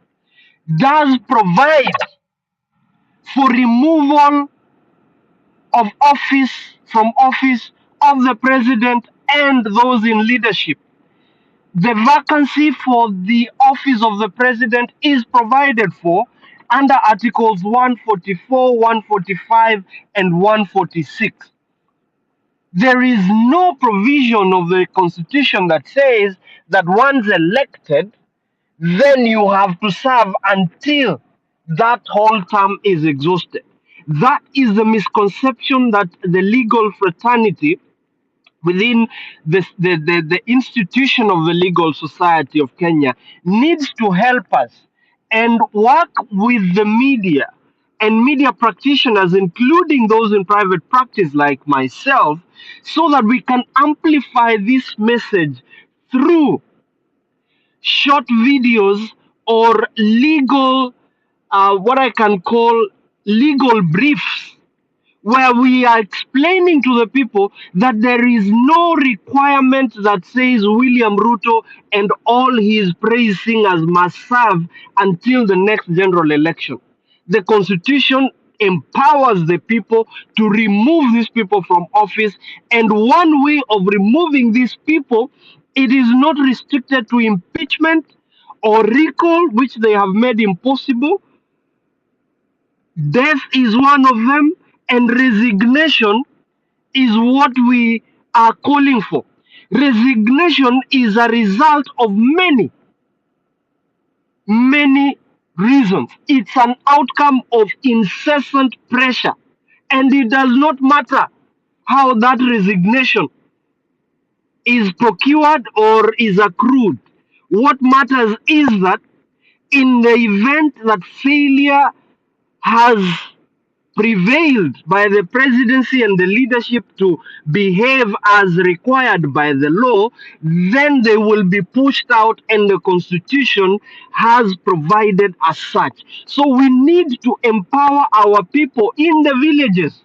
S9: does provide for removal of office from office of the president and those in leadership. The vacancy for the office of the president is provided for under Articles 144, 145, and 146. There is no provision of the Constitution that says that once elected, then you have to serve until that whole term is exhausted. That is the misconception that the legal fraternity within the institution of the legal society of Kenya needs to help us and work with the media and media practitioners, including those in private practice like myself, so that we can amplify this message through short videos or legal, what I can call legal briefs, where we are explaining to the people that there is no requirement that says William Ruto and all his praise singers must serve until the next general election. The constitution empowers the people to remove these people from office, and one way of removing these people, it is not restricted to impeachment or recall, which they have made impossible. Death is one of them, and resignation is what we are calling for. Resignation is a result of many, many reasons. It's an outcome of incessant pressure, and it does not matter how that resignation is procured or is accrued. What matters is that in the event that failure has prevailed by the presidency and the leadership to behave as required by the law, then they will be pushed out, and the constitution has provided as such. So we need to empower our people in the villages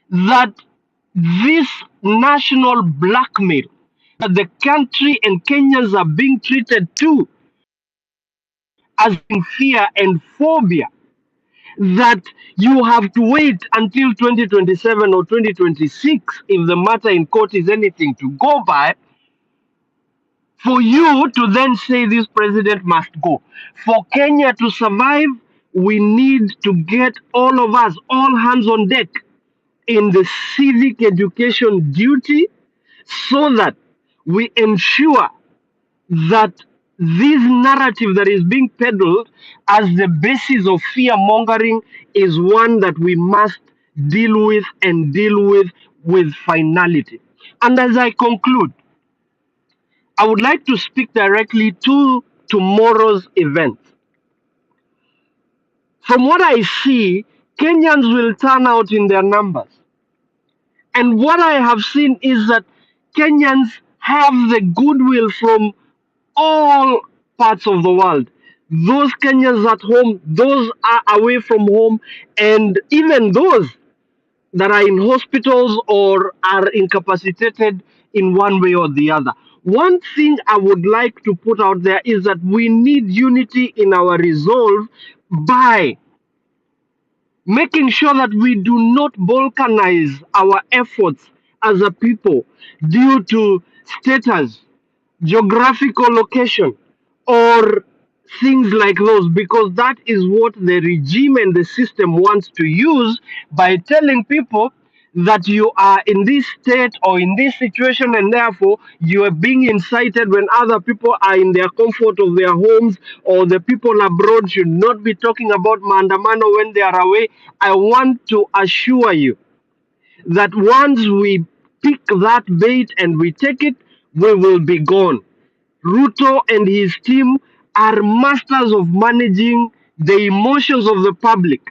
S9: that this national blackmail that the country and Kenyans are being treated to as in fear and phobia, that you have to wait until 2027 or 2026 if the matter in court is anything to go by for you to then say this president must go. For Kenya to survive, we need to get all of us, all hands on deck in the civic education duty so that we ensure that this narrative that is being peddled as the basis of fear mongering is one that we must deal with and deal with finality. And as I conclude, I would like to speak directly to tomorrow's event. From what I see, Kenyans will turn out in their numbers. And what I have seen is that Kenyans have the goodwill from all parts of the world. Those Kenyans at home, those are away from home, and even those that are in hospitals or are incapacitated in one way or the other. One thing I would like to put out there is that we need unity in our resolve by making sure that we do not balkanize our efforts as a people due to status, geographical location, or things like those, because that is what the regime and the system wants to use by telling people that you are in this state or in this situation, and therefore you are being incited when other people are in their comfort of their homes, or the people abroad should not be talking about maandamano when they are away. I want to assure you that once we pick that bait and we take it, we will be gone. Ruto and his team are masters of managing the emotions of the public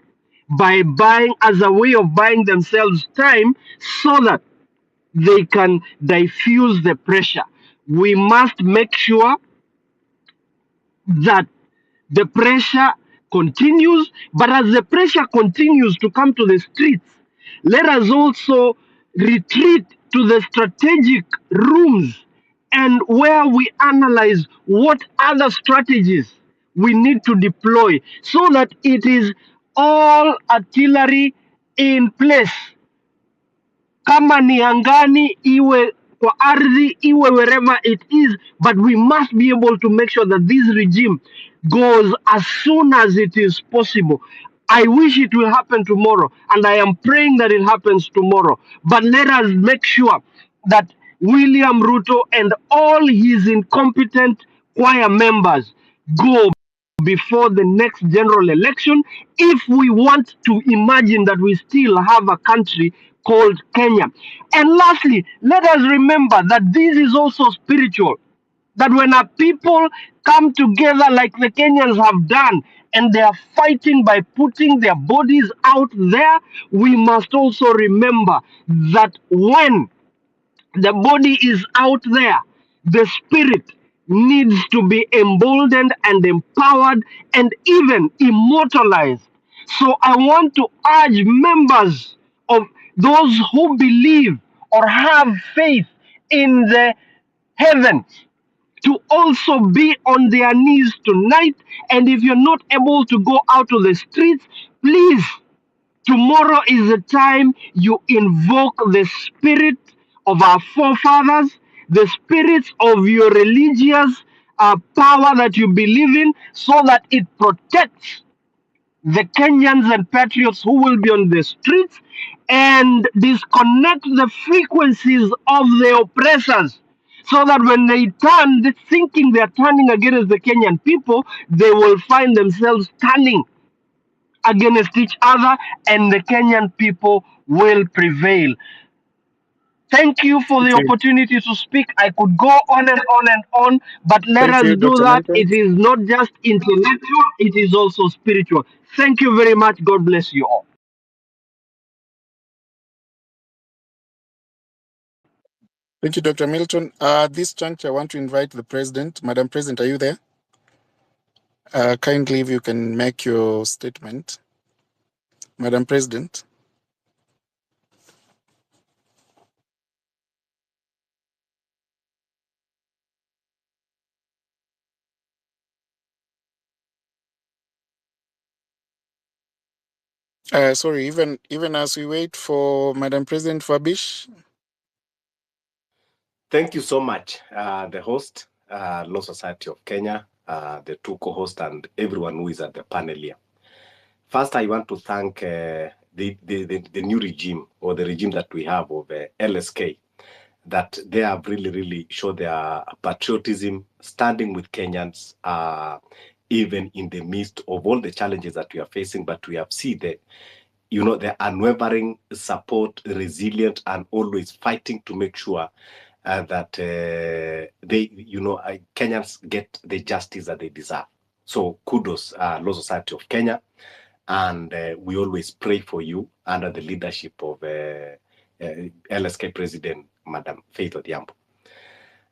S9: by buying, as a way of buying themselves time so that they can diffuse the pressure. We must make sure that the pressure continues, but as the pressure continues to come to the streets, let us also retreat to the strategic rooms and where we analyze what other strategies we need to deploy so that it is all artillery in place, kama ni angani, iwe kwa ardhi, iwe wherever it is, but we must be able to make sure that this regime goes as soon as it is possible. I wish it will happen tomorrow, and I am praying that it happens tomorrow. But let us make sure that William Ruto and all his incompetent choir members go before the next general election if we want to imagine that we still have a country called Kenya. And lastly, let us remember that this is also spiritual. That when our people come together like the Kenyans have done and they are fighting by putting their bodies out there, we must also remember that when the body is out there, the spirit needs to be emboldened and empowered and even immortalized. So I want to urge members of those who believe or have faith in the heavens to also be on their knees tonight. And if you're not able to go out to the streets, please, tomorrow is the time you invoke the spirit of our forefathers, the spirits of your religious power that you believe in, so that it protects the Kenyans and patriots who will be on the streets and disconnect the frequencies of the oppressors. So that when they turn, thinking they're turning against the Kenyan people, they will find themselves turning against each other and the Kenyan people will prevail. Thank you for the
S3: Thank you.
S9: opportunity to speak. I could go on and on and on, but let
S3: Thank
S9: us
S3: you,
S9: do
S3: Dr.
S9: that.
S3: Milton.
S9: It is not just intellectual, it is also spiritual. Thank you very much. God bless you all.
S1: Thank you, Dr. Milton. This juncture, I want to invite the President. Madam President, are you there? Kindly, if you can make your statement. Madam President. Sorry, even as we wait for Madam President Fabish.
S10: Thank you so much, the host, Law Society of Kenya, the two co-hosts, and everyone who is at the panel here. First, I want to thank the new regime, or the regime that we have of LSK, that they have really showed their patriotism, standing with Kenyans, even in the midst of all the challenges that we are facing. But we have seen the unwavering support, resilient, and always fighting to make sure that Kenyans get the justice that they deserve. So kudos, Law Society of Kenya, and we always pray for you under the leadership of LSK President, Madam Faith Odhiambo.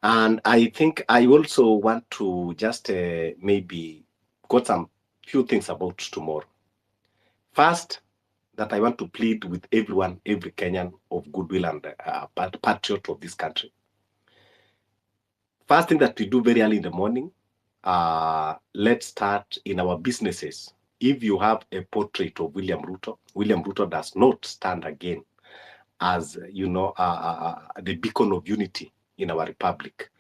S10: And I think I also want to just maybe got some few things about tomorrow. First, that I want to plead with everyone, every Kenyan of goodwill and patriot of this country. First thing that we do very early in the morning, let's start in our businesses. If you have a portrait of William Ruto does not stand again as the beacon of unity in our republic,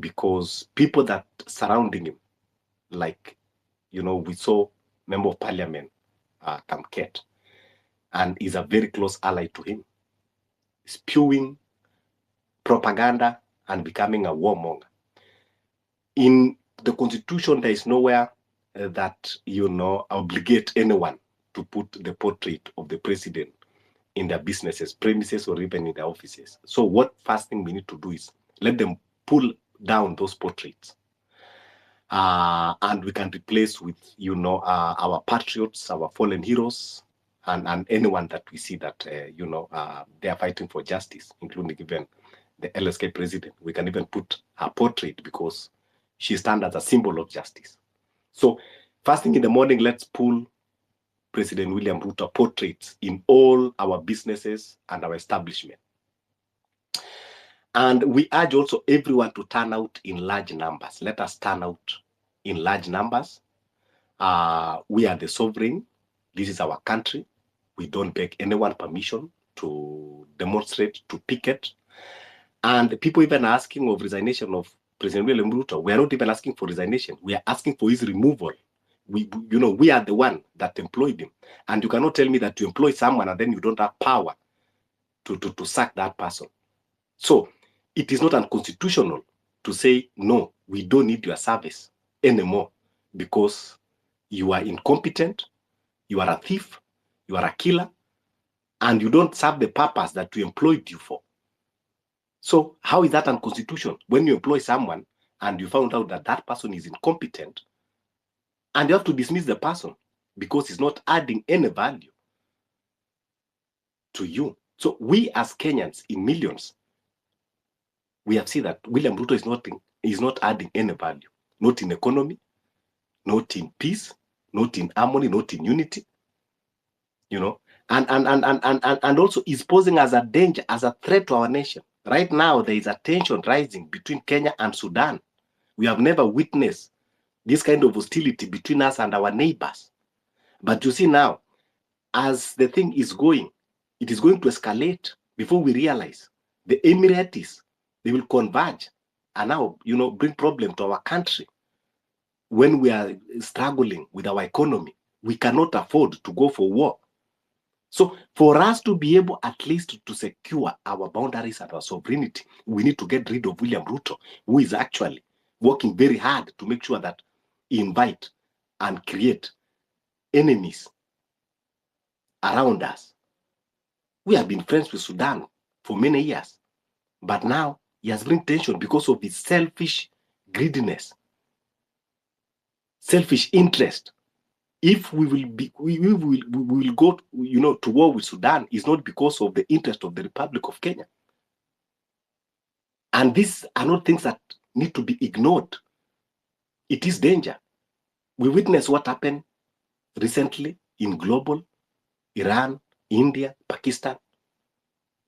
S10: because people that surrounding him, like we saw Member of Parliament Kamket, and is a very close ally to him, spewing propaganda and becoming a warmonger. In the constitution, there is nowhere that obligate anyone to put the portrait of the president in their businesses, premises, or even in their offices. So what first thing we need to do is let them pull down those portraits, and we can replace with our patriots, our fallen heroes, and anyone that we see that they are fighting for justice, including even the LSK president. We can even put her portrait because she stands as a symbol of justice. So first thing in the morning, let's pull President William Ruto portraits in all our businesses and our establishment. And we urge also everyone to turn out in large numbers. Let us turn out in large numbers. We are the sovereign. This is our country. We don't beg anyone permission to demonstrate, to picket. And people even asking of resignation of President William Ruto. We are not even asking for resignation. We are asking for his removal. We are the one that employed him. And you cannot tell me that you employ someone and then you don't have power to sack that person. So it is not unconstitutional to say, no, we don't need your service anymore because you are incompetent, you are a thief, you are a killer, and you don't serve the purpose that we employed you for. So how is that unconstitutional when you employ someone and you found out that that person is incompetent and you have to dismiss the person because he's not adding any value to you? So we as Kenyans in millions, we have seen that William Ruto is not adding any value, not in economy, not in peace, not in harmony, not in unity, and also is posing as a danger, as a threat to our nation. Right now, there is a tension rising between Kenya and Sudan. We have never witnessed this kind of hostility between us and our neighbors. But you see now, as the thing is going, it is going to escalate before we realize. The Emiratis, they will converge and now, bring problem to our country. When we are struggling with our economy, we cannot afford to go for war. So for us to be able at least to secure our boundaries and our sovereignty, we need to get rid of William Ruto, who is actually working very hard to make sure that he invite and create enemies around us. We have been friends with Sudan for many years. But now he has bring tension because of his selfish greediness, selfish interest. If we will go, to war with Sudan, is not because of the interest of the Republic of Kenya. And these are not things that need to be ignored. It is danger. We witnessed what happened recently in global, Iran, India, Pakistan,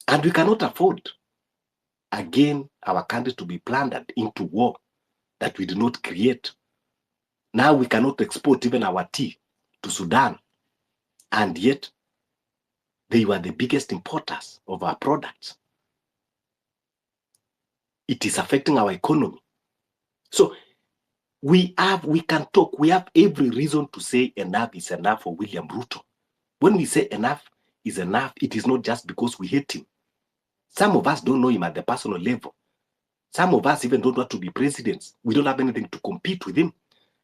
S10: and we cannot afford again our country to be plundered into war that we did not create. Now we cannot export even our tea to Sudan, and yet they were the biggest importers of our products. It is affecting our economy. So we can talk, we have every reason to say enough is enough for William Ruto. When we say enough is enough, it is not just because we hate him. Some of us don't know him at the personal level. Some of us even don't want to be presidents. We don't have anything to compete with him.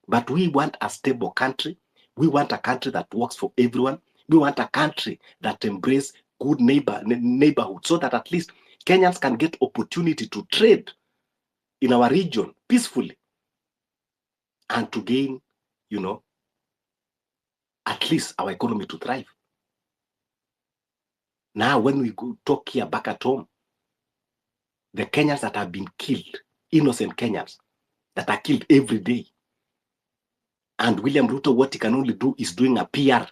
S10: But we want a stable country. We want a country that works for everyone. We want a country that embraces good neighborhood, so that at least Kenyans can get opportunity to trade in our region peacefully and to gain, at least our economy to thrive. Now, when we go talk here back at home, the Kenyans that have been killed, innocent Kenyans that are killed every day, and William Ruto, what he can only do is doing a PR.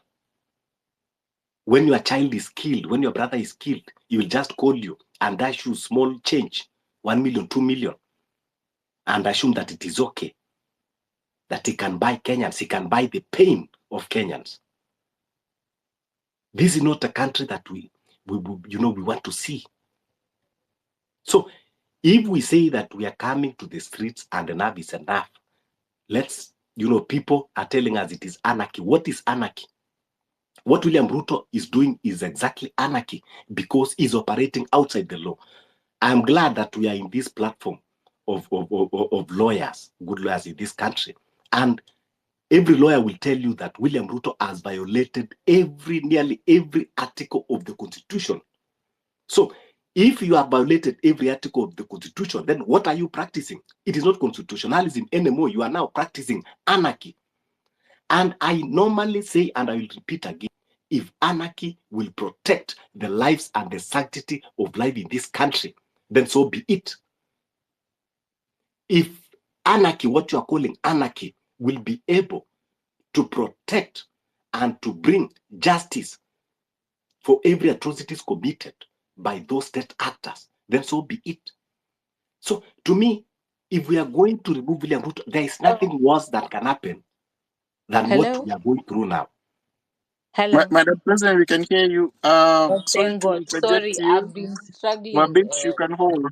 S10: When your child is killed, when your brother is killed, he will just call you and dash you small change, 1 million, 2 million, and assume that it is okay, that he can buy Kenyans, he can buy the pain of Kenyans. This is not a country that we want to see. So if we say that we are coming to the streets and enough is enough, people are telling us it is anarchy. What is anarchy? What William Ruto is doing is exactly anarchy because he's operating outside the law. I'm glad that we are in this platform of lawyers, good lawyers in this country. And every lawyer will tell you that William Ruto has violated nearly every article of the Constitution. So if you have violated every article of the Constitution, then what are you practicing? It is not constitutionalism anymore. You are now practicing anarchy. And I normally say, and I will repeat again, if anarchy will protect the lives and the sanctity of life in this country, then so be it. If anarchy, what you are calling anarchy, will be able to protect and to bring justice for every atrocities committed by those state actors, then so be it. So to me, if we are going to remove William Ruto, there is nothing worse that can happen than what
S11: Hello?
S10: we are going through now.
S11: Hello.
S1: Madam President, we can hear you.
S11: Oh,
S1: Sorry
S11: thank
S1: to
S11: God.
S1: interject
S11: Sorry,
S1: you.
S11: I've been struggling.
S1: Mabit, you can hold.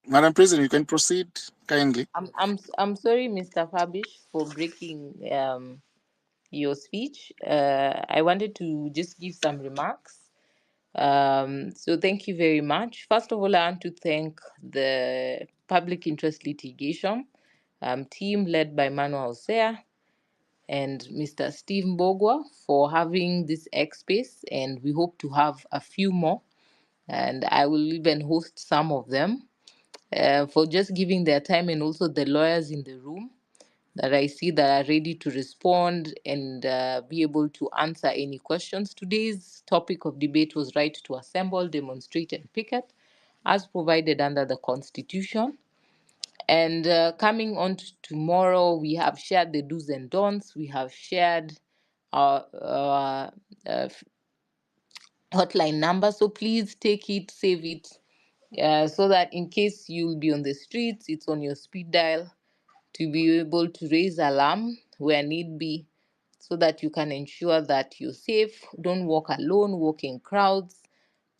S1: Madam President, you can proceed kindly.
S11: I'm sorry, Mr. Fabish, for breaking your speech. I wanted to just give some remarks. So thank you very much. First of all, I want to thank the public interest litigation team led by Manuel Osea and Mr. Steve Mbogwa for having this X space, and we hope to have a few more. And I will even host some of them for just giving their time, and also the lawyers in the room that I see that are ready to respond and be able to answer any questions. Today's topic of debate was right to assemble, demonstrate, and picket as provided under the Constitution. And coming on to tomorrow, we have shared the do's and don'ts. We have shared our hotline number. So please take it, save it, so that in case you'll be on the streets, it's on your speed dial to be able to raise alarm where need be, so that you can ensure that you're safe. Don't walk alone, walk in crowds.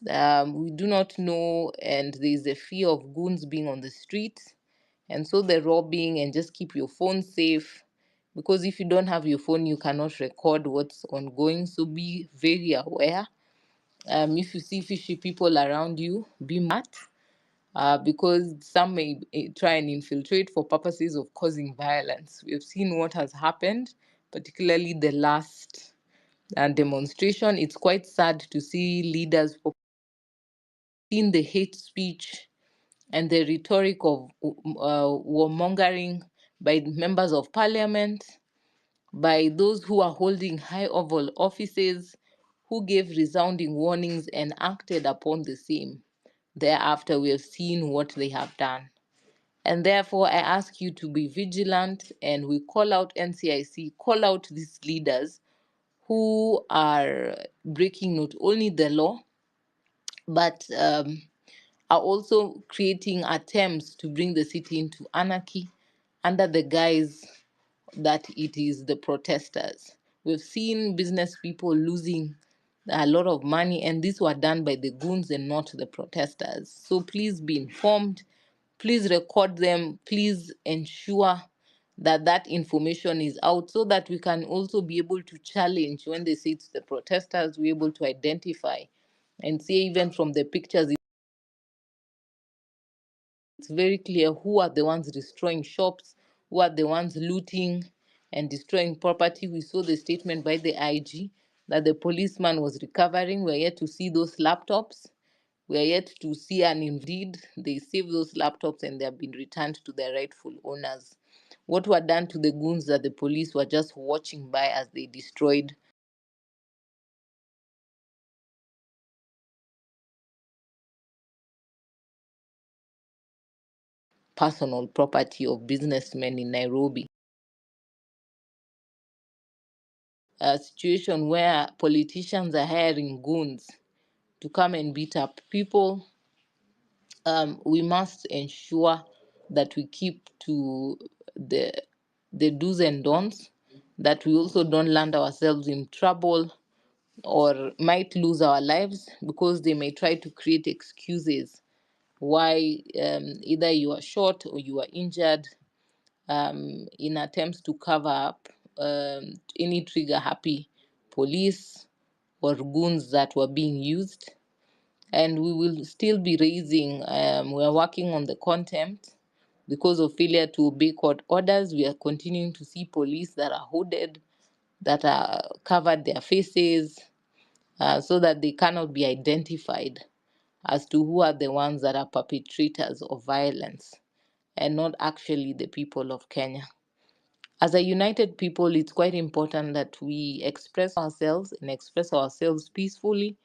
S11: We do not know, and there's a fear of goons being on the streets, and so the robbing, and just keep your phone safe. Because if you don't have your phone, you cannot record what's ongoing. So be very aware. If you see fishy people around you, be mad, because some may try and infiltrate for purposes of causing violence. We have seen what has happened, particularly the last demonstration. It's quite sad to see leaders seen the hate speech and the rhetoric of warmongering by members of parliament, by those who are holding high oval offices, who gave resounding warnings and acted upon the same. Thereafter, we have seen what they have done. And therefore, I ask you to be vigilant, and we call out NCIC, call out these leaders who are breaking not only the law, but are also creating attempts to bring the city into anarchy under the guise that it is the protesters. We've seen business people losing a lot of money, and these were done by the goons and not the protesters. So please be informed, please record them, please ensure that that information is out so that we can also be able to challenge when they say it's the protesters, we're able to identify and see even from the pictures. It's very clear who are the ones destroying shops, who are the ones looting and destroying property. We saw the statement by the IG that the policeman was recovering. We're yet to see those laptops. We're yet to see, and indeed, they saved those laptops and they have been returned to their rightful owners. What were done to the goons that the police were just watching by as they destroyed personal property of businessmen in Nairobi? A situation where politicians are hiring goons to come and beat up people. We must ensure that we keep to the do's and don'ts, that we also don't land ourselves in trouble or might lose our lives because they may try to create excuses why either you are shot or you are injured, in attempts to cover up any trigger happy police or goons that were being used. And we will still be raising, we are working on the contempt because of failure to obey court orders. We are continuing to see police that are hooded, that are covered their faces, so that they cannot be identified as to who are the ones that are perpetrators of violence and not actually the people of Kenya. As a united people, it's quite important that we express ourselves and express ourselves peacefully,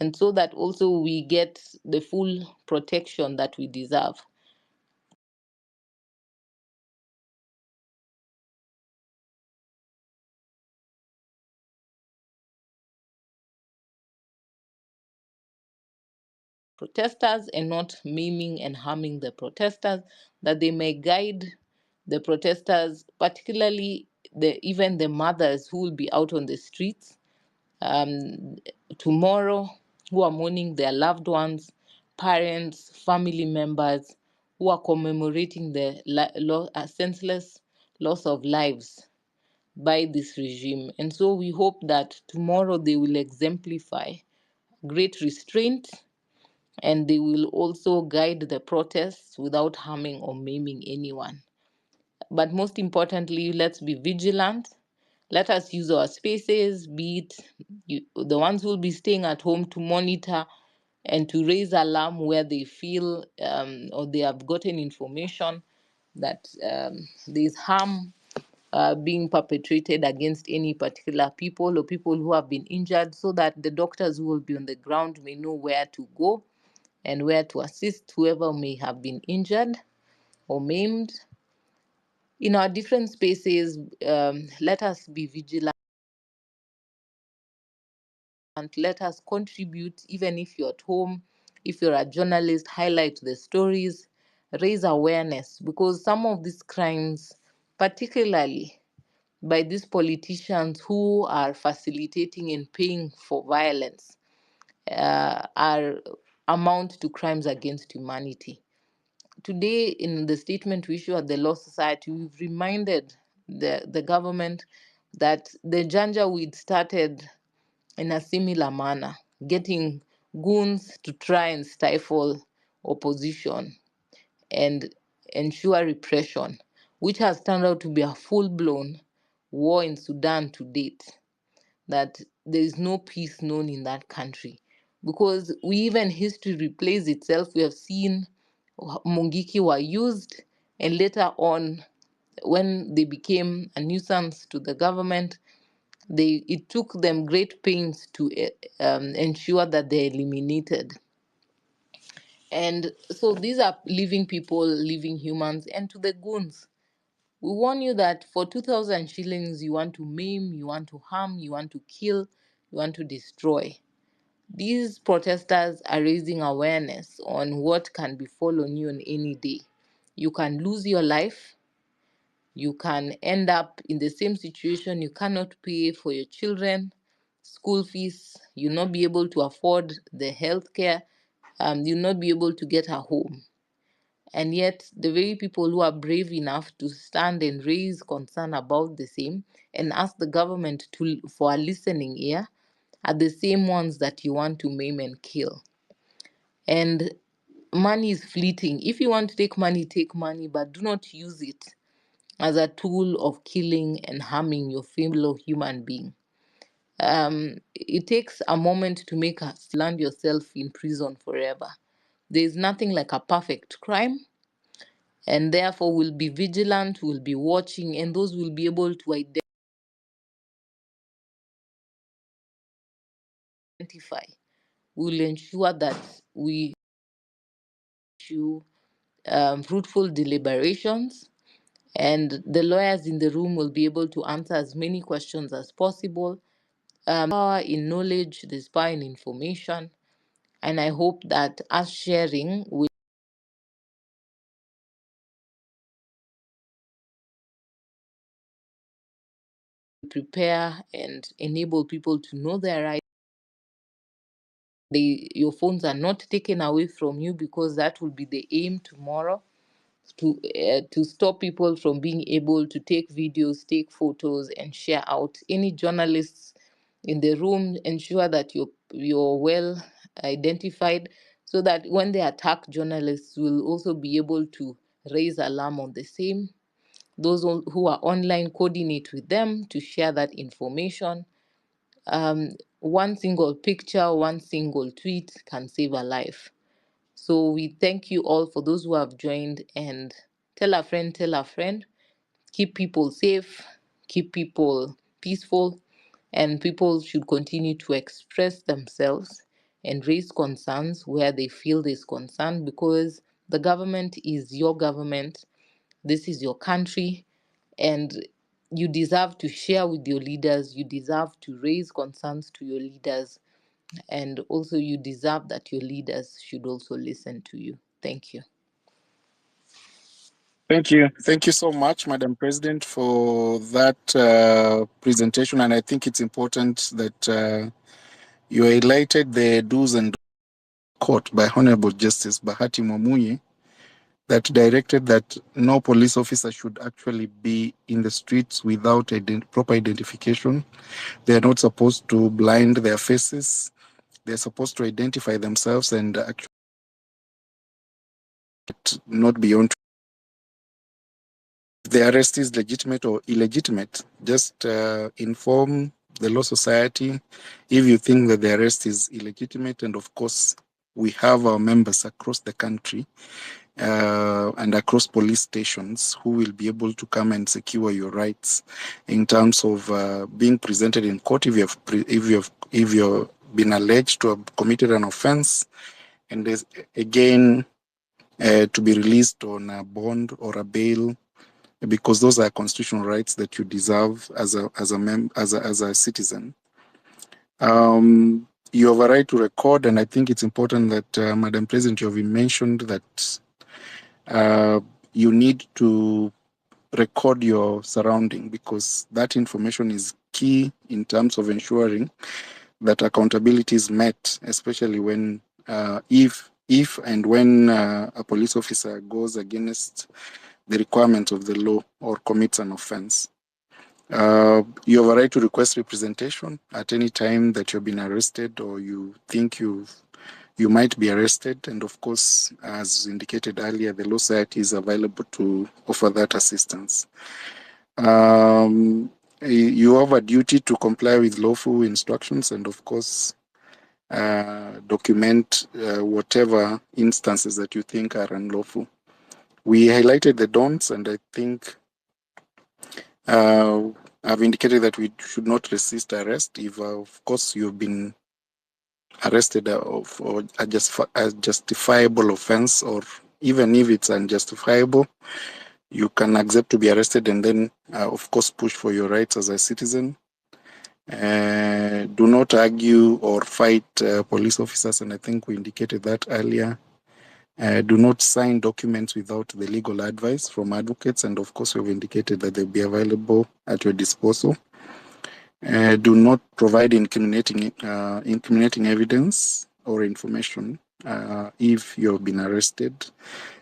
S11: and so that also we get the full protection that we deserve. Protesters and not maiming and harming the protesters, that they may guide the protesters, particularly even the mothers who will be out on the streets tomorrow, who are mourning their loved ones, parents, family members, who are commemorating the senseless loss of lives by this regime. And so we hope that tomorrow they will exemplify great restraint, and they will also guide the protests without harming or maiming anyone. But most importantly, let's be vigilant. Let us use our spaces, be it the ones who will be staying at home, to monitor and to raise alarm where they feel or they have gotten information that there is harm being perpetrated against any particular people or people who have been injured, so that the doctors who will be on the ground may know where to go and where to assist whoever may have been injured or maimed. In our different spaces, let us be vigilant. Let us contribute, even if you're at home, if you're a journalist, highlight the stories, raise awareness, because some of these crimes, particularly by these politicians who are facilitating and paying for violence, are amount to crimes against humanity. Today, in the statement we issue at the Law Society, we've reminded the government that the Janjaweed started in a similar manner, getting goons to try and stifle opposition and ensure repression, which has turned out to be a full-blown war in Sudan to date, that there is no peace known in that country. Because even history replays itself. We have seen Mungiki were used, and later on, when they became a nuisance to the government, it took them great pains to ensure that they're eliminated. And so these are living people, living humans. And to the goons, we warn you that for 2,000 shillings, you want to maim, you want to harm, you want to kill, you want to destroy. These protesters are raising awareness on what can befall on you on any day. You can lose your life. You can end up in the same situation. You cannot pay for your children school fees. You'll not be able to afford the health care. You'll not be able to get a home. And yet, the very people who are brave enough to stand and raise concern about the same and ask the government for a listening ear are the same ones that you want to maim and kill. And money is fleeting. If you want to take money, but do not use it as a tool of killing and harming your fellow human being. It takes a moment to make us land yourself in prison forever. There is nothing like a perfect crime, and therefore we'll be vigilant, we'll be watching, and those will be able to identify. We'll ensure that we issue fruitful deliberations, and the lawyers in the room will be able to answer as many questions as possible. Power in knowledge, there's power in information, and I hope that us sharing will prepare and enable people to know their rights. Your phones are not taken away from you, because that will be the aim tomorrow, to stop people from being able to take videos, take photos, and share out. Any journalists in the room, ensure that you're well identified, so that when they attack journalists, will also be able to raise alarm on the same. Those who are online, coordinate with them to share that information. One single picture, one single tweet can save a life. So we thank you all for those who have joined, and tell a friend, tell a friend. Keep people safe, keep people peaceful, and people should continue to express themselves and raise concerns where they feel there's concern, because the government is your government. This is your country, and you deserve to share with your leaders. You deserve to raise concerns to your leaders, and also you deserve that your leaders should also listen to you. Thank you.
S1: Thank you. Thank you so much, Madam President, for that presentation. And I think it's important that you highlighted the do's and court by Honorable Justice Bahati Mwamunyi that directed that no police officer should actually be in the streets without proper identification. They are not supposed to blind their faces. They're supposed to identify themselves and actually not beyond. If the arrest is legitimate or illegitimate, just inform the law society if you think that the arrest is illegitimate. And of course, we have our members across the country and across police stations who will be able to come and secure your rights in terms of being presented in court if you've been alleged to have committed an offense, and there's again to be released on a bond or a bail, because those are constitutional rights that you deserve as a citizen. You have a right to record, and I think it's important that, Madam President, you have mentioned that you need to record your surrounding, because that information is key in terms of ensuring that accountability is met, especially when if and when a police officer goes against the requirements of the law or commits an offense. You have a right to request representation at any time that you've been arrested or you think you might be arrested. And of course, as indicated earlier, the law society is available to offer that assistance. You have a duty to comply with lawful instructions, and of course, document whatever instances that you think are unlawful. We highlighted the don'ts, and I think I've indicated that we should not resist arrest if, of course, you've been arrested for a justifiable offense, or even if it's unjustifiable, you can accept to be arrested and then, of course, push for your rights as a citizen. Do not argue or fight police officers, and I think we indicated that earlier. Do not sign documents without the legal advice from advocates, and of course, we've indicated that they'll be available at your disposal. Do not provide incriminating evidence or information if you've been arrested.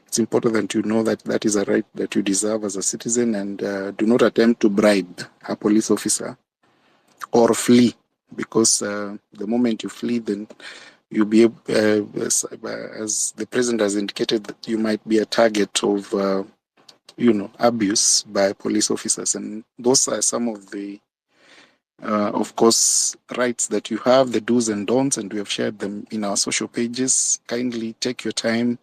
S1: It's important that you know that that is a right that you deserve as a citizen, and do not attempt to bribe a police officer or flee, because the moment you flee, then you'll be, as the president has indicated, that you might be a target of, abuse by police officers. And those are some of the, of course, rights that you have, the do's and don'ts, and we have shared them in our social pages. Kindly take your time,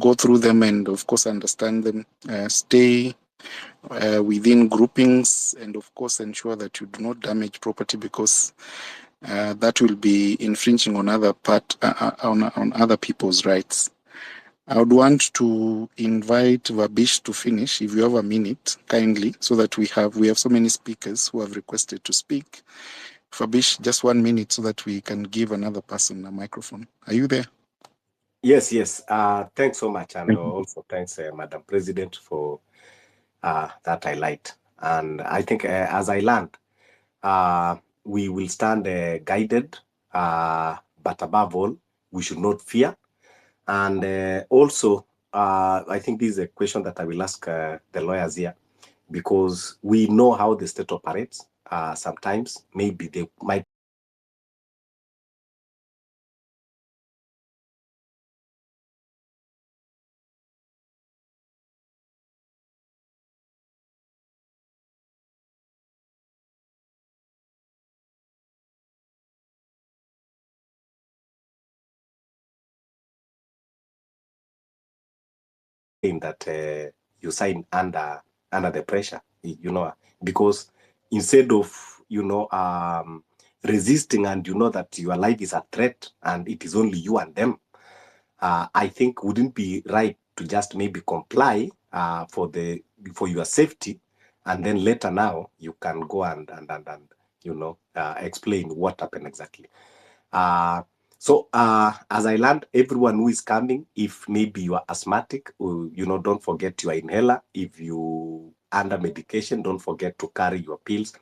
S1: go through them, and of course understand them. Stay within groupings, and of course ensure that you do not damage property, because that will be infringing on on other people's rights. I would want to invite Vabish to finish, if you have a minute, kindly, so that we have so many speakers who have requested to speak. Vabish, just 1 minute so that we can give another person a microphone. Are you there?
S10: Yes. Thanks so much, and also thanks, Madam President, for that highlight. And I think, as I learned, we will stand guided, but above all, we should not fear. And also, I think this is a question that I will ask the lawyers here, because we know how the state operates. Sometimes maybe they might think that you sign under the pressure, because instead of resisting, and you know that your life is a threat and it is only you and them, I think wouldn't be right to just maybe comply for your safety, and then later now you can go and explain what happened exactly. So as I learned, everyone who is coming, if maybe you are asthmatic, don't forget your inhaler. If you under medication, don't forget to carry your pills.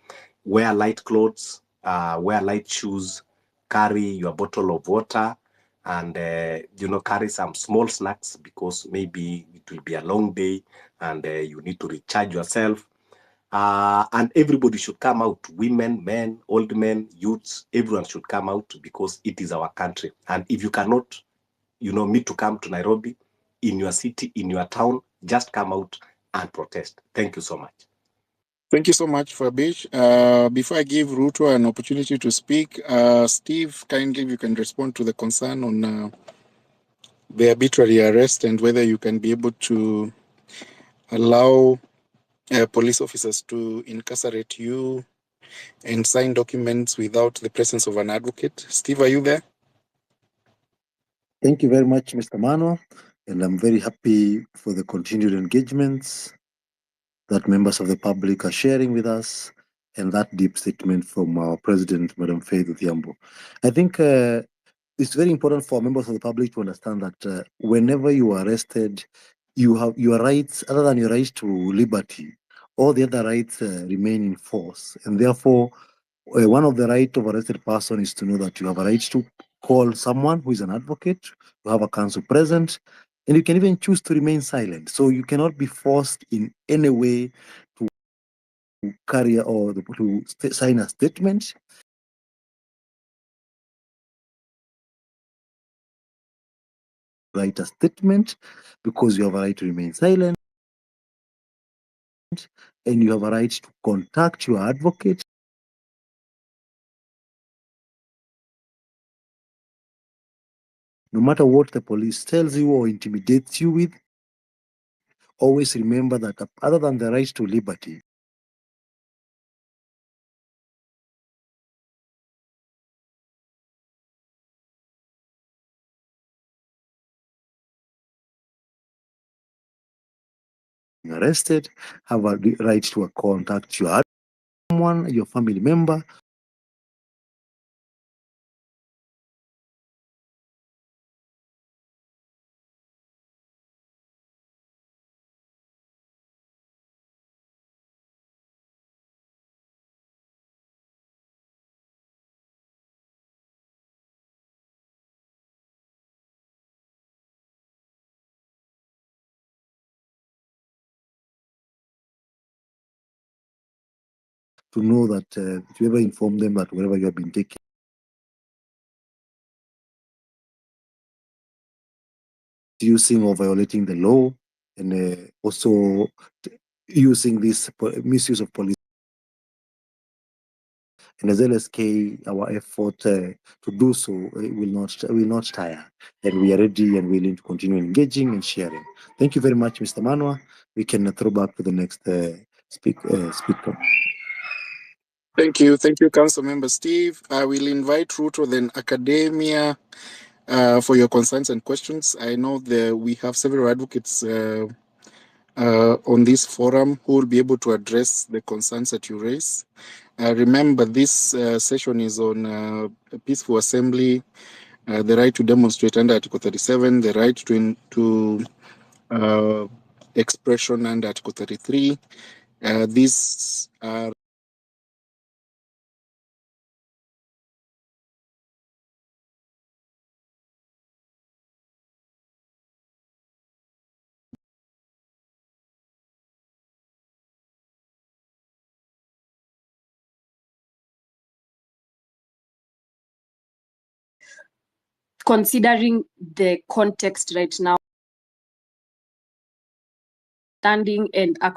S10: Wear light clothes, wear light shoes, carry your bottle of water, and carry some small snacks, because maybe it will be a long day and you need to recharge yourself. And everybody should come out, women, men, old men, youths, everyone should come out, because it is our country. And if you cannot, meet to come to Nairobi, in your city, in your town, just come out and protest. Thank you so much.
S1: Thank you so much, Fabish. Before I give Ruto an opportunity to speak, Steve, kindly, if you can respond to the concern on the arbitrary arrest, and whether you can be able to allow police officers to incarcerate you and sign documents without the presence of an advocate. Steve, are you there?
S12: Thank you very much, Mr. Mano, and I'm very happy for the continued engagements that members of the public are sharing with us, and that deep statement from our president, Madam Faith Odhiambo. I think it's very important for members of the public to understand that whenever you are arrested, you have your rights, other than your rights to liberty, all the other rights remain in force. And therefore, one of the rights of arrested person is to know that you have a right to call someone who is an advocate, to have a counsel present, and you can even choose to remain silent. So you cannot be forced in any way to carry or to sign a statement. Write a statement, because you have a right to remain silent, and you have a right to contact your advocate No matter what the police tells you or intimidates you with, always remember that other than the right to liberty, arrested, have a right to contact your someone, your family member. To know that if you ever inform them that wherever you have been taken, using or violating the law, and also using this misuse of police. And as LSK, our effort to do so will not tire, and we are ready and willing to continue engaging and sharing. Thank you very much, Mr. Manwa. We can throw back to the next speaker.
S1: Thank you, Council Member Steve. I will invite Ruto, then Academia, for your concerns and questions. I know that we have several advocates on this forum who will be able to address the concerns that you raise. Remember, this session is on peaceful assembly, the right to demonstrate under Article 37, the right to expression under Article 33. These are
S13: considering the context right now, standing and